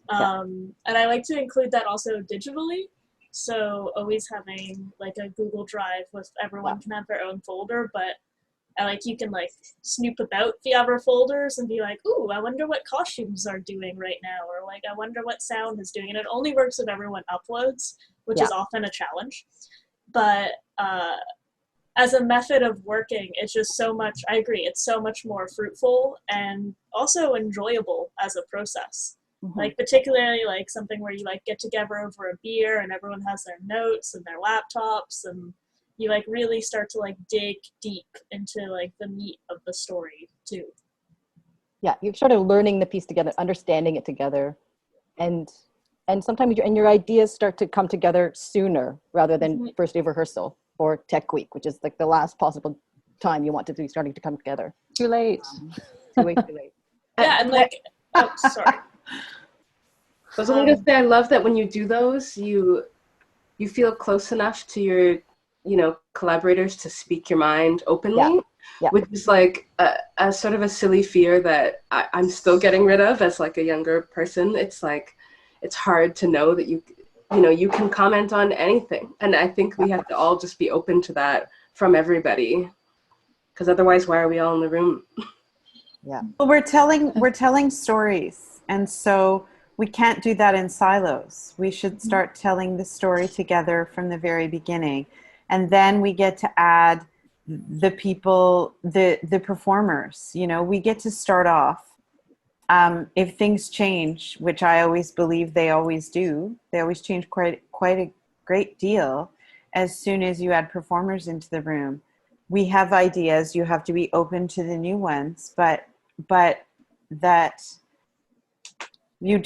And I like to include that also digitally. So always having like a Google Drive with everyone can have their own folder, but you can like snoop about the other folders and be like, ooh, I wonder what costumes are doing right now, or like I wonder what sound is doing. And it only works if everyone uploads, which is often a challenge. But as a method of working, it's just so much, I agree, it's so much more fruitful and also enjoyable as a process. Mm-hmm. Like particularly like something where you like get together over a beer and everyone has their notes and their laptops, and you like really start to like dig deep into like the meat of the story too. Yeah, you're sort of learning the piece together, understanding it together, and sometimes your ideas start to come together sooner rather than first day of rehearsal or tech week, which is like the last possible time you want to be starting to come together. Too late. Too late. Yeah, and like, oh, sorry. I was only going to say, I love that when you do those, you feel close enough to your, collaborators to speak your mind openly, which is like a sort of a silly fear that I'm still getting rid of as like a younger person. It's like, it's hard to know that you can comment on anything. And I think we have to all just be open to that from everybody, because otherwise, why are we all in the room? Yeah. Well, we're telling stories. And so we can't do that in silos. We should start telling the story together from the very beginning. And then we get to add the people, the performers, we get to start off. If things change, which I always believe they always do, they always change quite a great deal as soon as you add performers into the room. We have ideas, you have to be open to the new ones, but that we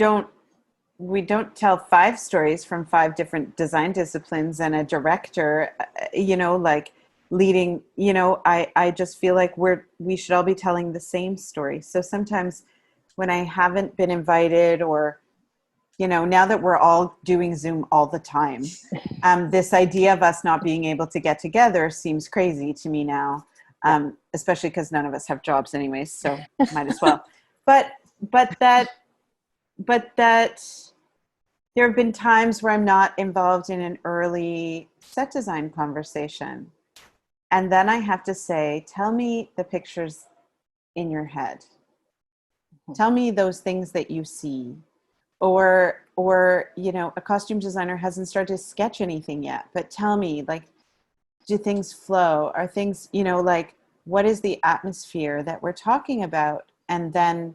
don't tell 5 stories from 5 different design disciplines and a director, like leading, I just feel like we should all be telling the same story. So sometimes when I haven't been invited, or, now that we're all doing Zoom all the time, this idea of us not being able to get together seems crazy to me now, especially because none of us have jobs anyways, so might as well. But that there have been times where I'm not involved in an early set design conversation. And then I have to say, tell me the pictures in your head. Tell me those things that you see. Or a costume designer hasn't started to sketch anything yet, but tell me, like, do things flow? Are things, like, what is the atmosphere that we're talking about? And then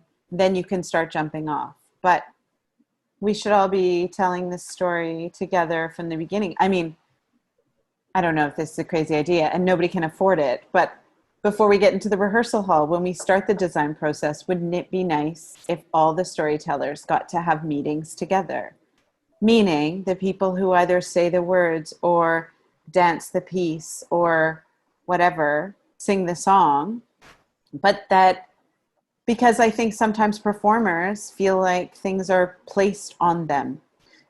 you can start jumping off. But we should all be telling this story together from the beginning. I mean, I don't know if this is a crazy idea and nobody can afford it, but before we get into the rehearsal hall, when we start the design process, wouldn't it be nice if all the storytellers got to have meetings together? Meaning the people who either say the words or dance the piece or whatever, sing the song, but that, because I think sometimes performers feel like things are placed on them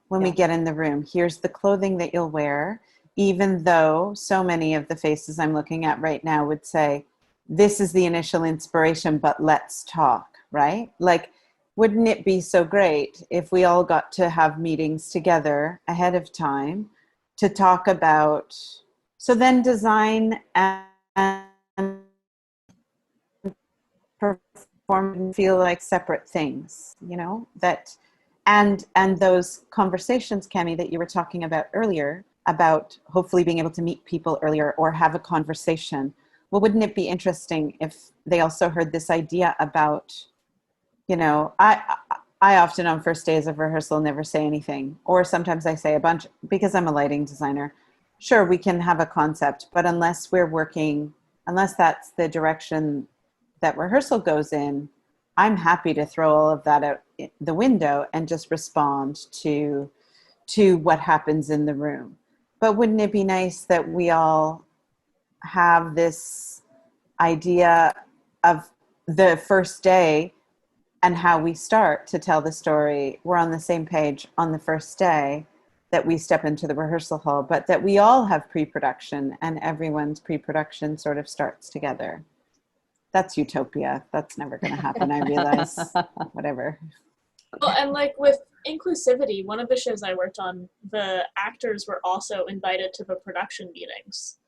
when we get in the room. Here's the clothing that you'll wear, even though so many of the faces I'm looking at right now would say, this is the initial inspiration, but let's talk, right? Like, wouldn't it be so great if we all got to have meetings together ahead of time to talk about, so then design and perform feel like separate things, you know, that, and those conversations, Cami, that you were talking about earlier, about hopefully being able to meet people earlier or have a conversation. Well, wouldn't it be interesting if they also heard this idea about, you know, I often on first days of rehearsal never say anything, or sometimes I say a bunch because I'm a lighting designer. Sure, we can have a concept, but unless we're working, unless that's the direction that rehearsal goes in, I'm happy to throw all of that out the window and just respond to what happens in the room. But wouldn't it be nice that we all have this idea of the first day and how we start to tell the story? We're on the same page on the first day that we step into the rehearsal hall, but that we all have pre-production and everyone's pre-production sort of starts together. That's utopia. That's never going to happen, I realize. Whatever. Well, and like with inclusivity, one of the shows I worked on, the actors were also invited to the production meetings,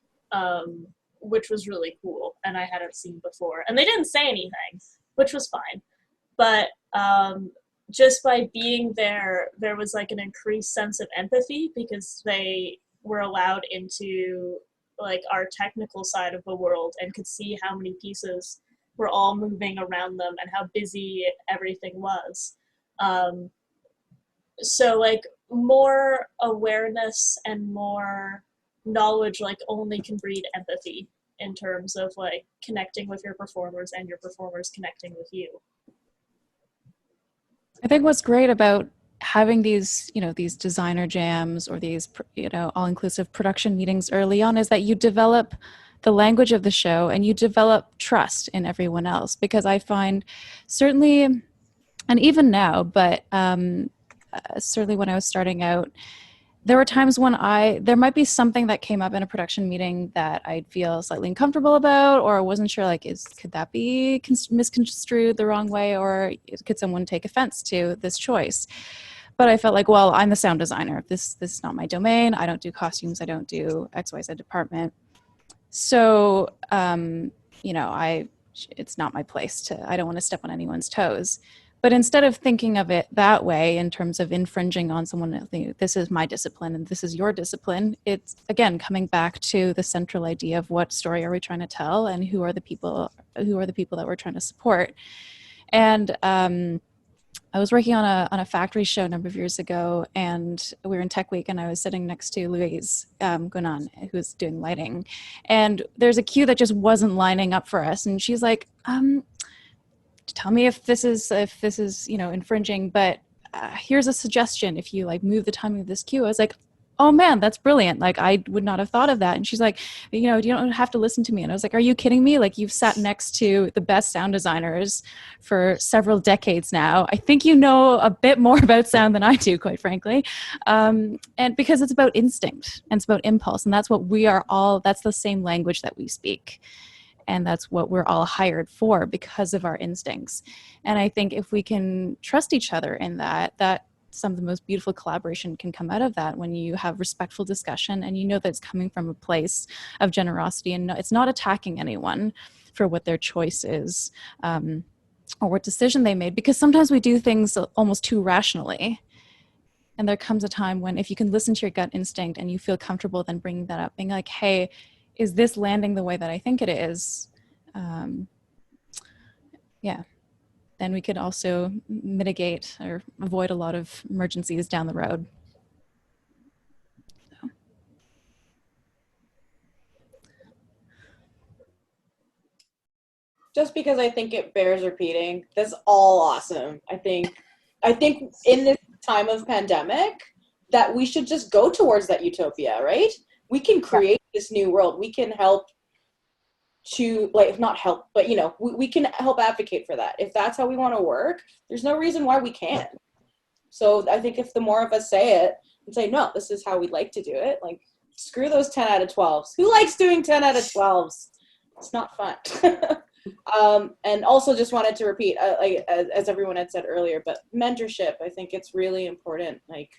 which was really cool, and I hadn't seen before. And they didn't say anything, which was fine. But just by being there, there was like an increased sense of empathy because they were allowed into like our technical side of the world and could see how many pieces were all moving around them and how busy everything was. So like more awareness and more knowledge like only can breed empathy in terms of like connecting with your performers and your performers connecting with you. I think what's great about having these, you know, these designer jams or these, you know, all-inclusive production meetings early on is that you develop the language of the show and you develop trust in everyone else. Because I find certainly, and even now, but certainly when I was starting out, there were times when there might be something that came up in a production meeting that I'd feel slightly uncomfortable about, or I wasn't sure, like, could that be misconstrued the wrong way, or could someone take offense to this choice? But I felt like, well, I'm the sound designer. This is not my domain. I don't do costumes. I don't do XYZ department. So, you know, it's not my place I don't want to step on anyone's toes. But instead of thinking of it that way in terms of infringing on someone, this is my discipline and this is your discipline, it's, again, coming back to the central idea of what story are we trying to tell and who are the people that we're trying to support. And I was working on a factory show a number of years ago, and we were in Tech Week, and I was sitting next to Louise Gunan, who was doing lighting. And there's a cue that just wasn't lining up for us. And she's like, tell me if this is, you know, infringing, but here's a suggestion. If you like move the timing of this cue, I was like, oh man, that's brilliant. Like, I would not have thought of that. And she's like, you know, you don't have to listen to me. And I was like, are you kidding me? Like, you've sat next to the best sound designers for several decades now. I think you know a bit more about sound than I do, quite frankly. And because it's about instinct and it's about impulse. And that's what that's the same language that we speak. And that's what we're all hired for because of our instincts. And I think if we can trust each other in that some of the most beautiful collaboration can come out of that when you have respectful discussion and you know that it's coming from a place of generosity and it's not attacking anyone for what their choice is or what decision they made. Because sometimes we do things almost too rationally. And there comes a time when if you can listen to your gut instinct and you feel comfortable then bringing that up, being like, hey, is this landing the way that I think it is? Yeah. Then we could also mitigate or avoid a lot of emergencies down the road. So. Just because I think it bears repeating, that's all awesome. I think in this time of pandemic that we should just go towards that utopia, right? We can create this new world. We can help to like not help, but you know, we can help advocate for that. If that's how we want to work, there's no reason why we can't. So I think if the more of us say it and say, no, this is how we'd like to do it, like screw those 10 out of 12s. Who likes doing 10 out of 12s? It's not fun. And also just wanted to repeat, like as everyone had said earlier, but mentorship, I think it's really important. Like,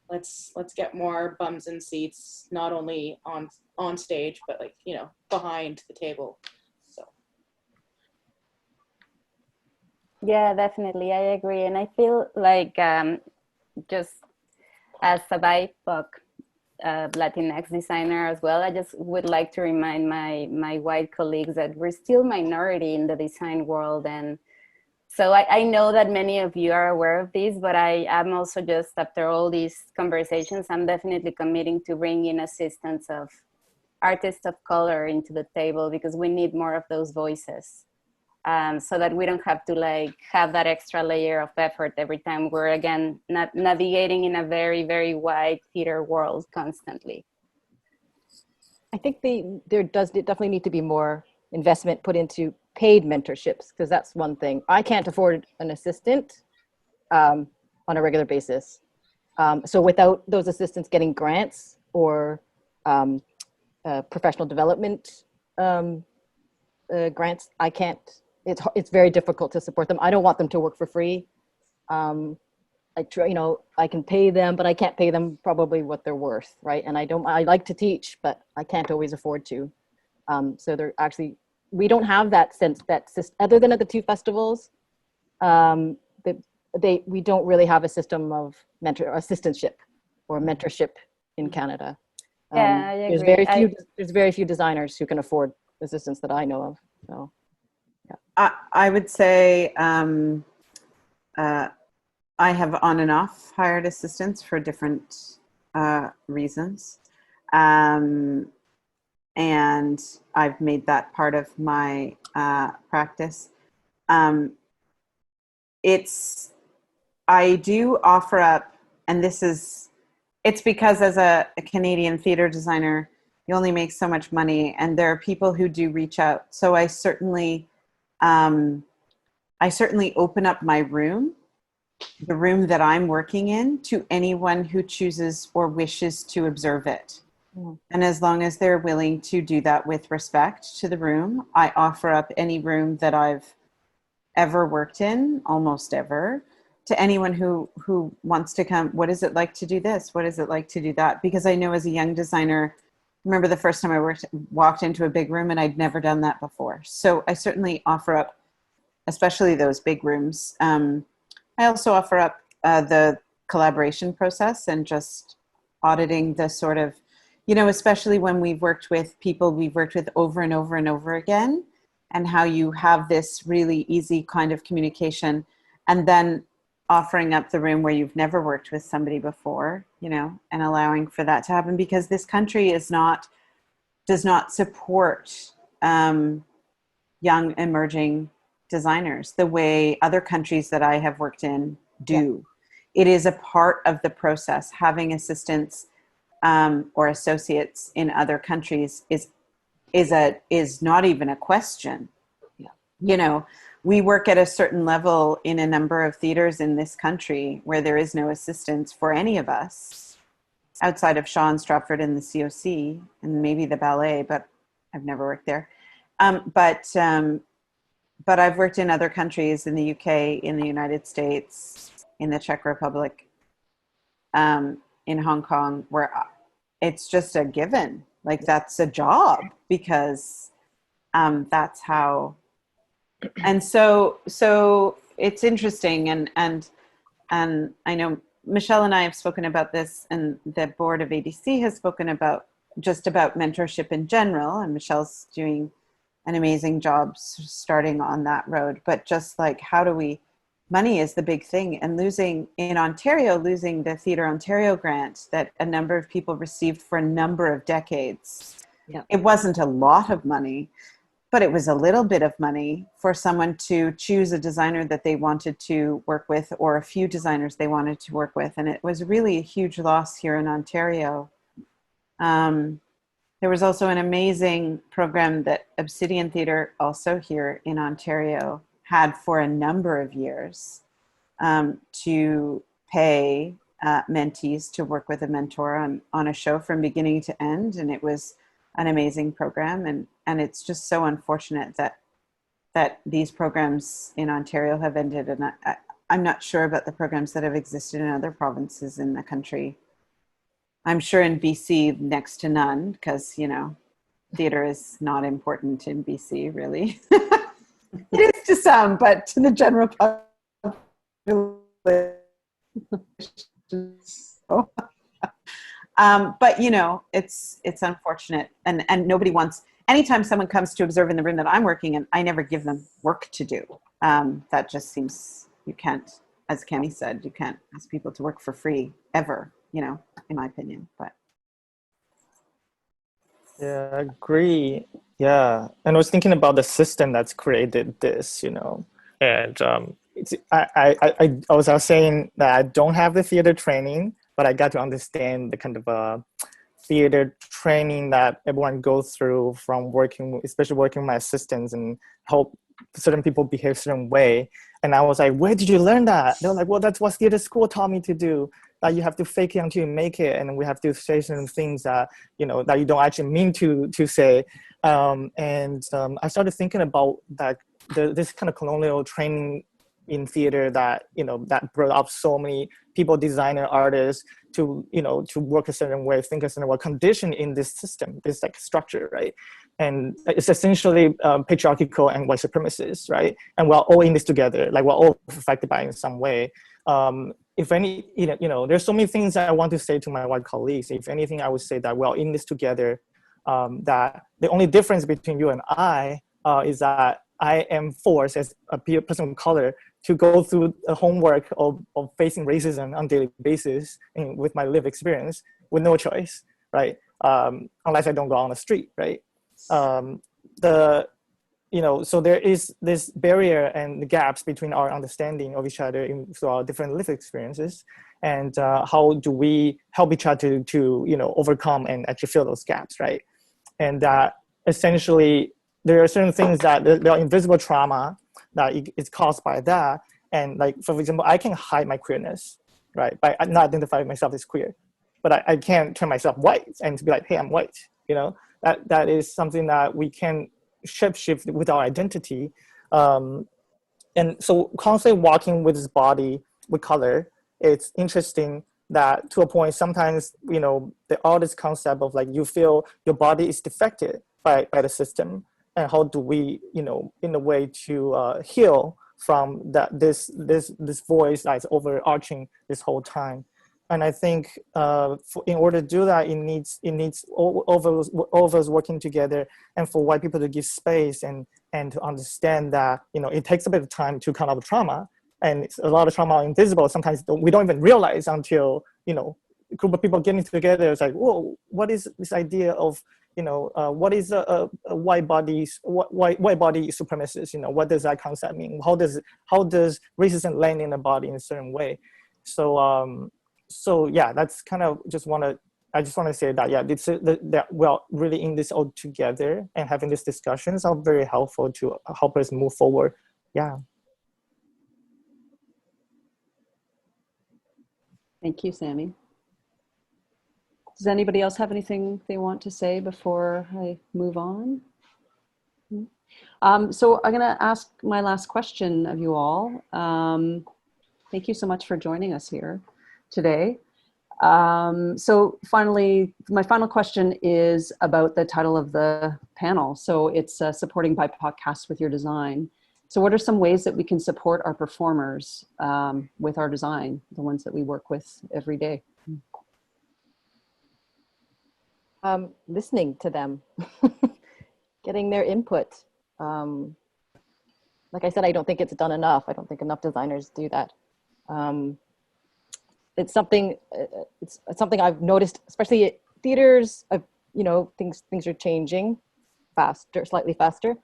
let's get more bums in seats, not only on stage, but like, you know, behind the table. So. Yeah, definitely, I agree. And I feel like just as a BIPOC Latinx designer as well, I just would like to remind my white colleagues that we're still minority in the design world. And so I know that many of you are aware of this, but I am also just, after all these conversations, I'm definitely committing to bring in assistance of artists of color into the table, because we need more of those voices. So that we don't have to like have that extra layer of effort every time we're again navigating in a very, very wide theater world constantly. I think there does definitely need to be more investment put into paid mentorships, because that's one thing. I can't afford an assistant on a regular basis. So without those assistants getting grants or professional development grants, I can't. It's very difficult to support them. I don't want them to work for free. I can pay them, but I can't pay them probably what they're worth, right? And I like to teach, but I can't always afford to. So they're actually, we don't have that sense that other than at the two festivals, we don't really have a system of assistantship or mentorship in Canada. Yeah, I agree. There's very few designers who can afford assistance that I know of. So. I would say I have on and off hired assistants for different reasons. And I've made that part of my practice. I do offer up, and it's because as a Canadian theater designer, you only make so much money, and there are people who do reach out. So I certainly open up my room, the room that I'm working in, to anyone who chooses or wishes to observe it. Mm. And as long as they're willing to do that with respect to the room, I offer up any room that I've ever worked in, almost ever, to anyone who wants to come. What is it like to do this? What is it like to do that? Because I know as a young designer, remember the first time I walked into a big room and I'd never done that before. So I certainly offer up, especially those big rooms. I also offer up the collaboration process and just auditing the sort of, especially when we've worked with people we've worked with over and over and over again, and how you have this really easy kind of communication, and then offering up the room where you've never worked with somebody before, and allowing for that to happen, because this country does not support young emerging designers the way other countries that I have worked in do. Yeah. It is a part of the process. Having assistants or associates in other countries is not even a question. Yeah. We work at a certain level in a number of theaters in this country where there is no assistance for any of us outside of Shaw and Stratford and the COC and maybe the ballet, but I've never worked there. But I've worked in other countries, in the UK, in the United States, in the Czech Republic, in Hong Kong, where it's just a given. Like, that's a job, because that's how. And so it's interesting, and I know Michelle and I have spoken about this, and the board of ADC has spoken about mentorship in general, and Michelle's doing an amazing job starting on that road. But just like, money is the big thing, and losing the Theatre Ontario grant that a number of people received for a number of decades. Yeah. It wasn't a lot of money, but it was a little bit of money for someone to choose a designer that they wanted to work with, or a few designers they wanted to work with. And it was really a huge loss here in Ontario. There was also an amazing program that Obsidian Theatre, also here in Ontario, had for a number of years to pay mentees to work with a mentor on a show from beginning to end. And it was an amazing program. And it's just so unfortunate that these programs in Ontario have ended. And I'm not sure about the programs that have existed in other provinces in the country. I'm sure in BC, next to none, because, you know, theater is not important in BC, really. It is to some, but to the general population. But, you know, it's unfortunate. And nobody wants, anytime someone comes to observe in the room that I'm working in, I never give them work to do. That just seems, you can't, as Cami said, you can't ask people to work for free ever, you know, in my opinion. But Yeah, I agree. Yeah, and I was thinking about the system that's created this, you know, and I was saying that I don't have the theater training, but I got to understand the kind of theater training that everyone goes through from working, especially working with my assistants, and help certain people behave a certain way. And I was like, where did you learn that? They were like, well, that's what theater school taught me to do. That you have to fake it until you make it, and we have to say certain things that, you know, that you don't actually mean to say. I started thinking about that this kind of colonial training in theater that, you know, that brought up so many people, designer, artists, to, you know, to work a certain way, think a certain way, conditioned in this system, this like structure, right? And it's essentially patriarchal and white supremacist, right? And we're all in this together, like we're all affected by it in some way. If any, you know, there's so many things that I want to say to my white colleagues. If anything, I would say that we're in this together. That the only difference between you and I is that I am forced as a person of color to go through the homework of facing racism on a daily basis with my lived experience with no choice, right? Unless I don't go on the street, right? You know, so there is this barrier and the gaps between our understanding of each other through our different lived experiences, and how do we help each other to, you know, overcome and actually fill those gaps, right? And essentially, there are certain things that there are invisible trauma that is caused by that. And like, for example, I can hide my queerness, right? By not identifying myself as queer, but I can't turn myself white and to be like, hey, I'm white, you know? That is something that we can shift with our identity. And so constantly walking with this body with color, it's interesting that to a point, sometimes, you know, all this concept of like, you feel your body is defected by the system, and how do we, you know, in a way to heal from that, this voice that's overarching this whole time. And I think in order to do that, it needs all of us working together, and for white people to give space and to understand that, you know, it takes a bit of time to come out of trauma, and it's a lot of trauma invisible. Sometimes we don't even realize until, you know, a group of people getting together. It's like, whoa, what is this idea of, you know, what is a white body supremacist? You know, what does that concept mean? How does racism land in the body in a certain way? So yeah, that's kind of I just want to say that, yeah, that we're really in this all together, and having these discussions are very helpful to help us move forward. Yeah. Thank you, Sammy. Does anybody else have anything they want to say before I move on? So I'm going to ask my last question of you all. Thank you so much for joining us here today. So finally, my final question is about the title of the panel. So it's supporting BIPOC casts with your design. So what are some ways that we can support our performers with our design, the ones that we work with every day? Listening to them, getting their input. Like I said, I don't think it's done enough. I don't think enough designers do that. It's something I've noticed, especially at theaters. You know, things are changing faster, slightly faster.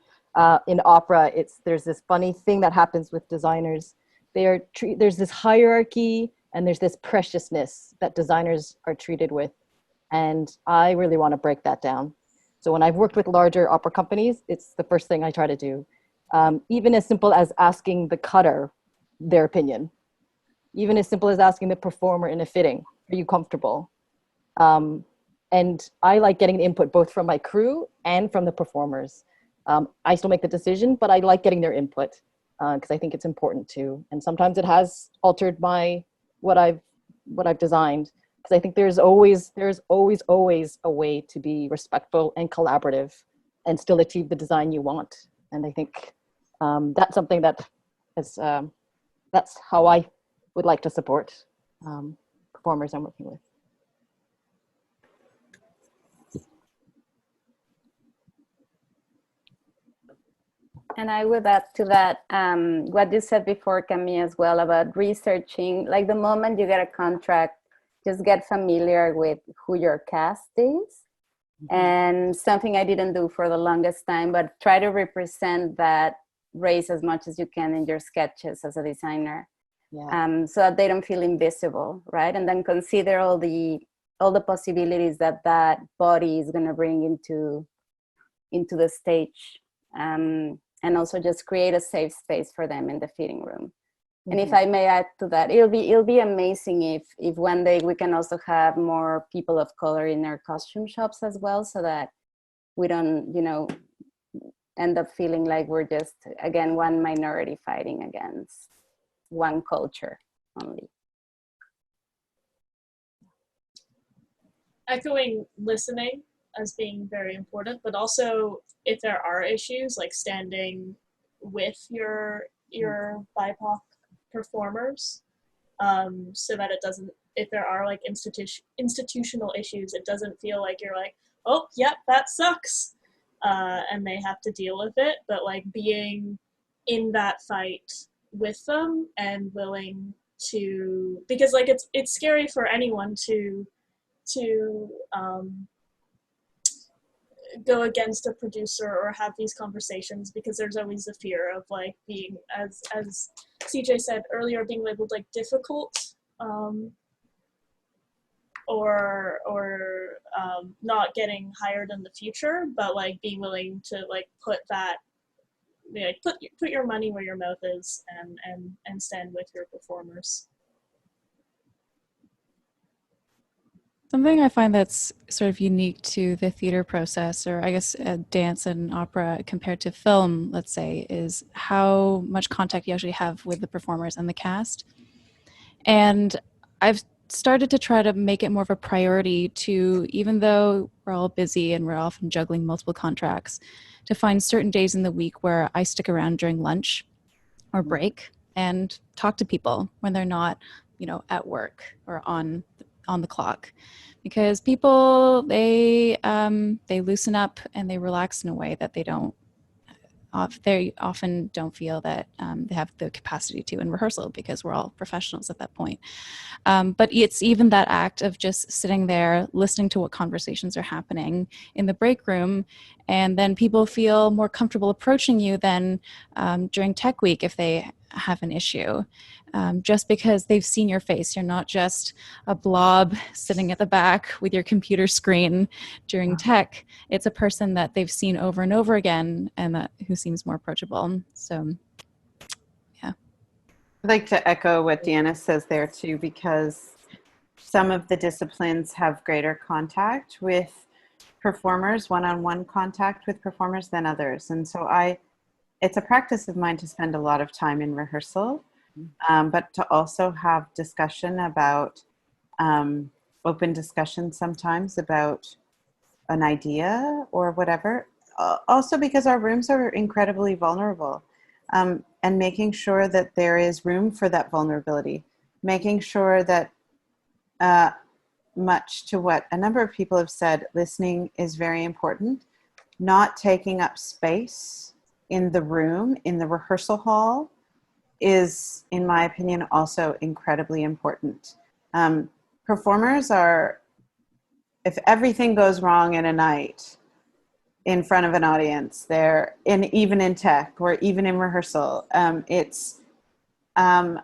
In opera, there's this funny thing that happens with designers. There's this hierarchy, and there's this preciousness that designers are treated with. And I really want to break that down. So when I've worked with larger opera companies, it's the first thing I try to do. Even as simple as asking the cutter their opinion, even as simple as asking the performer in a fitting, are you comfortable? And I like getting the input both from my crew and from the performers. I still make the decision, but I like getting their input because I think it's important too. And sometimes it has altered what I've designed, because I think there's always a way to be respectful and collaborative and still achieve the design you want. And I think that's something that is, that's how I would like to support performers I'm working with. And I would add to that what you said before, Camille, as well, about researching. Like the moment you get a contract, just get familiar with who your cast is. And something I didn't do for the longest time, but try to represent that race as much as you can in your sketches as a designer. Yeah. So that they don't feel invisible, right? And then consider all the possibilities that body is going to bring into the stage. And also just create a safe space for them in the fitting room. And if I may add to that, it'll be amazing if one day we can also have more people of color in our costume shops as well, so that we don't, end up feeling like we're just, again, one minority fighting against one culture only. Echoing listening as being very important, but also if there are issues, like standing with your BIPOC performers, so that it doesn't, if there are like institutional issues, it doesn't feel like you're like, oh, yep, that sucks, and they have to deal with it, but like being in that fight with them and willing to, because like it's scary for anyone to go against a producer or have these conversations, because there's always the fear of like being, as CJ said earlier, being labeled like difficult, or not getting hired in the future, but like being willing to like put that, like put your money where your mouth is and stand with your performers. Something I find that's sort of unique to the theater process, or I guess dance and opera compared to film, let's say, is how much contact you actually have with the performers and the cast. And I've started to try to make it more of a priority to, even though we're all busy and we're often juggling multiple contracts, to find certain days in the week where I stick around during lunch or break and talk to people when they're not, at work or on the clock, because people, they loosen up and they relax in a way that they often don't feel that they have the capacity to in rehearsal, because we're all professionals at that point. But it's even that act of just sitting there, listening to what conversations are happening in the break room, and then people feel more comfortable approaching you than during tech week if they have an issue, just because they've seen your face. You're not just a blob sitting at the back with your computer screen during tech. It's a person that they've seen over and over again, and who seems more approachable. So, yeah. I'd like to echo what Deanna says there too, because some of the disciplines have greater contact with performers, one-on-one contact with performers than others. And so it's a practice of mine to spend a lot of time in rehearsal, but to also have discussion about, open discussion sometimes about an idea or whatever. Also because our rooms are incredibly vulnerable, and making sure that there is room for that vulnerability, making sure that much to what a number of people have said, listening is very important, not taking up space in the room, in the rehearsal hall, is, in my opinion, also incredibly important. Performers are, if everything goes wrong in a night in front of an audience, even in tech or even in rehearsal, it's a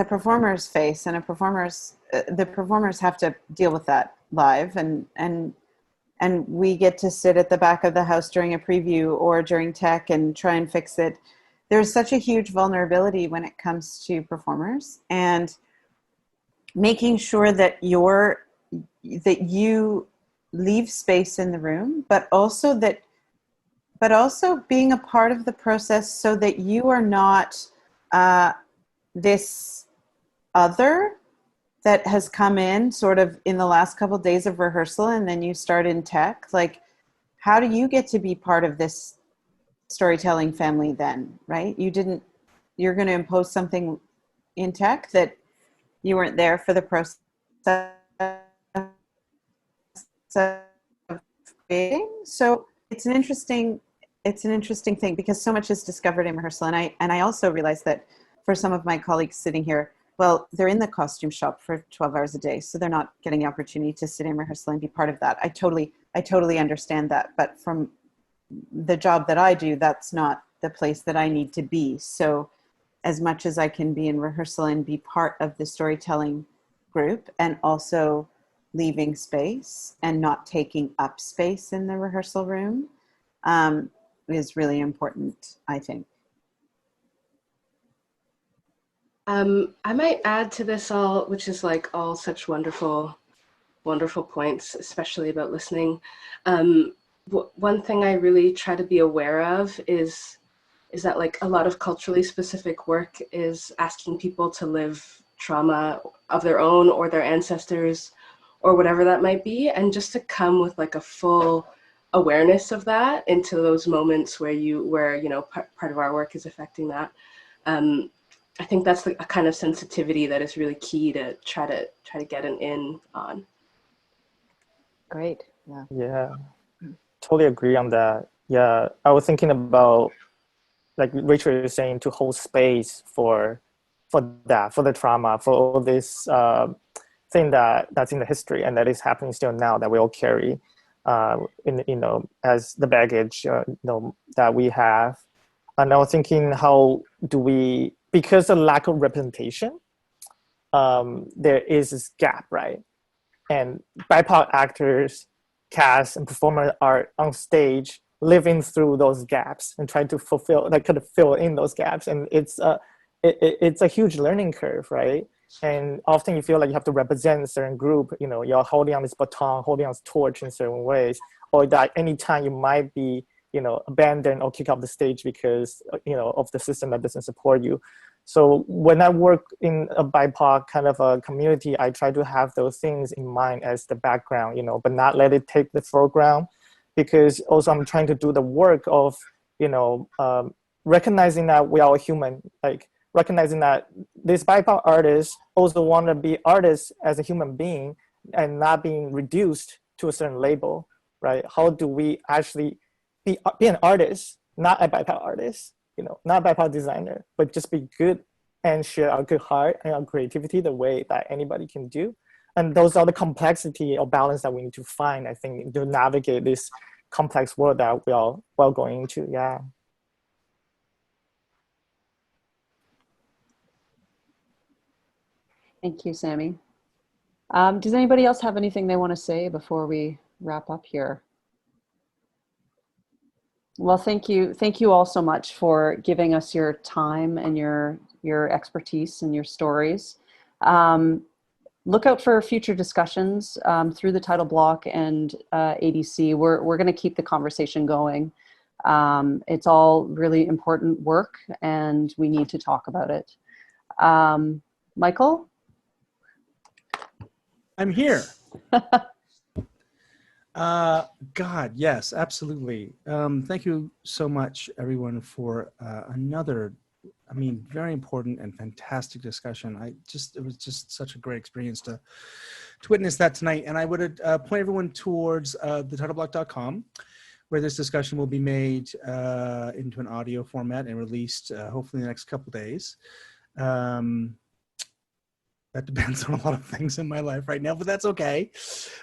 performer's face, and the performers have to deal with that live, and and we get to sit at the back of the house during a preview or during tech and try and fix it. There's such a huge vulnerability when it comes to performers, and making sure that you leave space in the room, but also being a part of the process so that you are not this other that has come in sort of in the last couple of days of rehearsal, and then you start in tech. Like, how do you get to be part of this storytelling family then, right? You're going to impose something in tech that you weren't there for the process of creating. So it's an interesting thing, because so much is discovered in rehearsal. And I also realized that for some of my colleagues sitting here, well, they're in the costume shop for 12 hours a day, so they're not getting the opportunity to sit in rehearsal and be part of that. I totally understand that, but from the job that I do, that's not the place that I need to be. So as much as I can be in rehearsal and be part of the storytelling group, and also leaving space and not taking up space in the rehearsal room, is really important, I think. I might add to this all, which is like all such wonderful points, especially about listening. One thing I really try to be aware of is that like a lot of culturally specific work is asking people to live trauma of their own or their ancestors or whatever that might be, and just to come with like a full awareness of that into those moments where you know part of our work is affecting that. I think that's a kind of sensitivity that is really key to try to get an in on. Great. Yeah. Yeah, totally agree on that. Yeah, I was thinking about, like Rachel is saying, to hold space for that, for the trauma, for all this thing that's in the history and that is happening still now, that we all carry as the baggage that we have. And I was thinking, how do we, because of lack of representation, there is this gap, right? And BIPOC actors, cast, and performers are on stage living through those gaps and trying to fill in those gaps. And it's a huge learning curve, right? And often you feel like you have to represent a certain group, you're holding on this baton, holding on this torch in certain ways, or that anytime you might be, abandoned or kicked off the stage because, of the system that doesn't support you. So when I work in a BIPOC kind of a community, I try to have those things in mind as the background, but not let it take the foreground, because also I'm trying to do the work of, recognizing that we are human, like recognizing that these BIPOC artists also want to be artists as a human being and not being reduced to a certain label, right? How do we actually be an artist, not a BIPOC artist, not a BIPOC designer, but just be good and share our good heart and our creativity the way that anybody can do. And those are the complexity or balance that we need to find, I think, to navigate this complex world that we are well going into. Yeah. Thank you, Sammy. Does anybody else have anything they want to say before we wrap up here? Well, thank you all so much for giving us your time and your expertise and your stories. Look out for future discussions through the title block and ADC. We're going to keep the conversation going. It's all really important work, and we need to talk about it. Michael? I'm here. God, yes, absolutely. Thank you so much, everyone, for another, very important and fantastic discussion. It was just such a great experience to witness that tonight. And I would point everyone towards thetitleBlock.com, where this discussion will be made into an audio format and released hopefully in the next couple days. That depends on a lot of things in my life right now, but that's okay.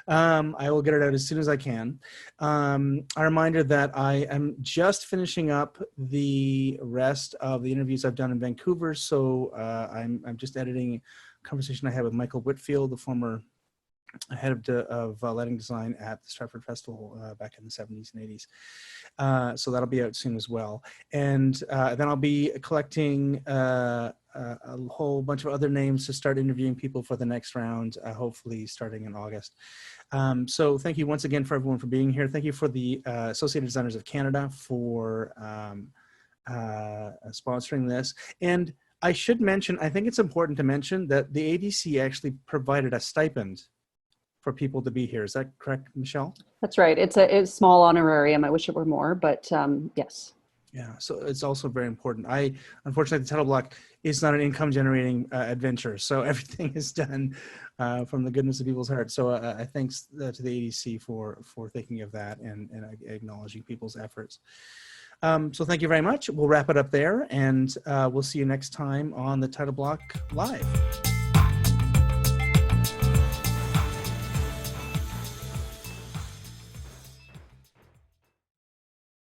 I will get it out as soon as I can. A reminder that I am just finishing up the rest of the interviews I've done in Vancouver. So I'm just editing a conversation I had with Michael Whitfield, the former head of lighting design at the Stratford Festival back in the 70s and 80s. So that'll be out soon as well. And then I'll be collecting a whole bunch of other names to start interviewing people for the next round, hopefully starting in August. So thank you once again for everyone for being here. Thank you for the Associated Designers of Canada for sponsoring this. And I should mention, I think it's important to mention that the ADC actually provided a stipend for people to be here. Is that correct, Michelle? That's right. It's a small honorarium. I wish it were more, but yes. Yeah, so it's also very important. Unfortunately, the title block is not an income generating adventure. So everything is done from the goodness of people's hearts. So thanks to the ADC for thinking of that and acknowledging people's efforts. So thank you very much. We'll wrap it up there, and we'll see you next time on the Title Block Live.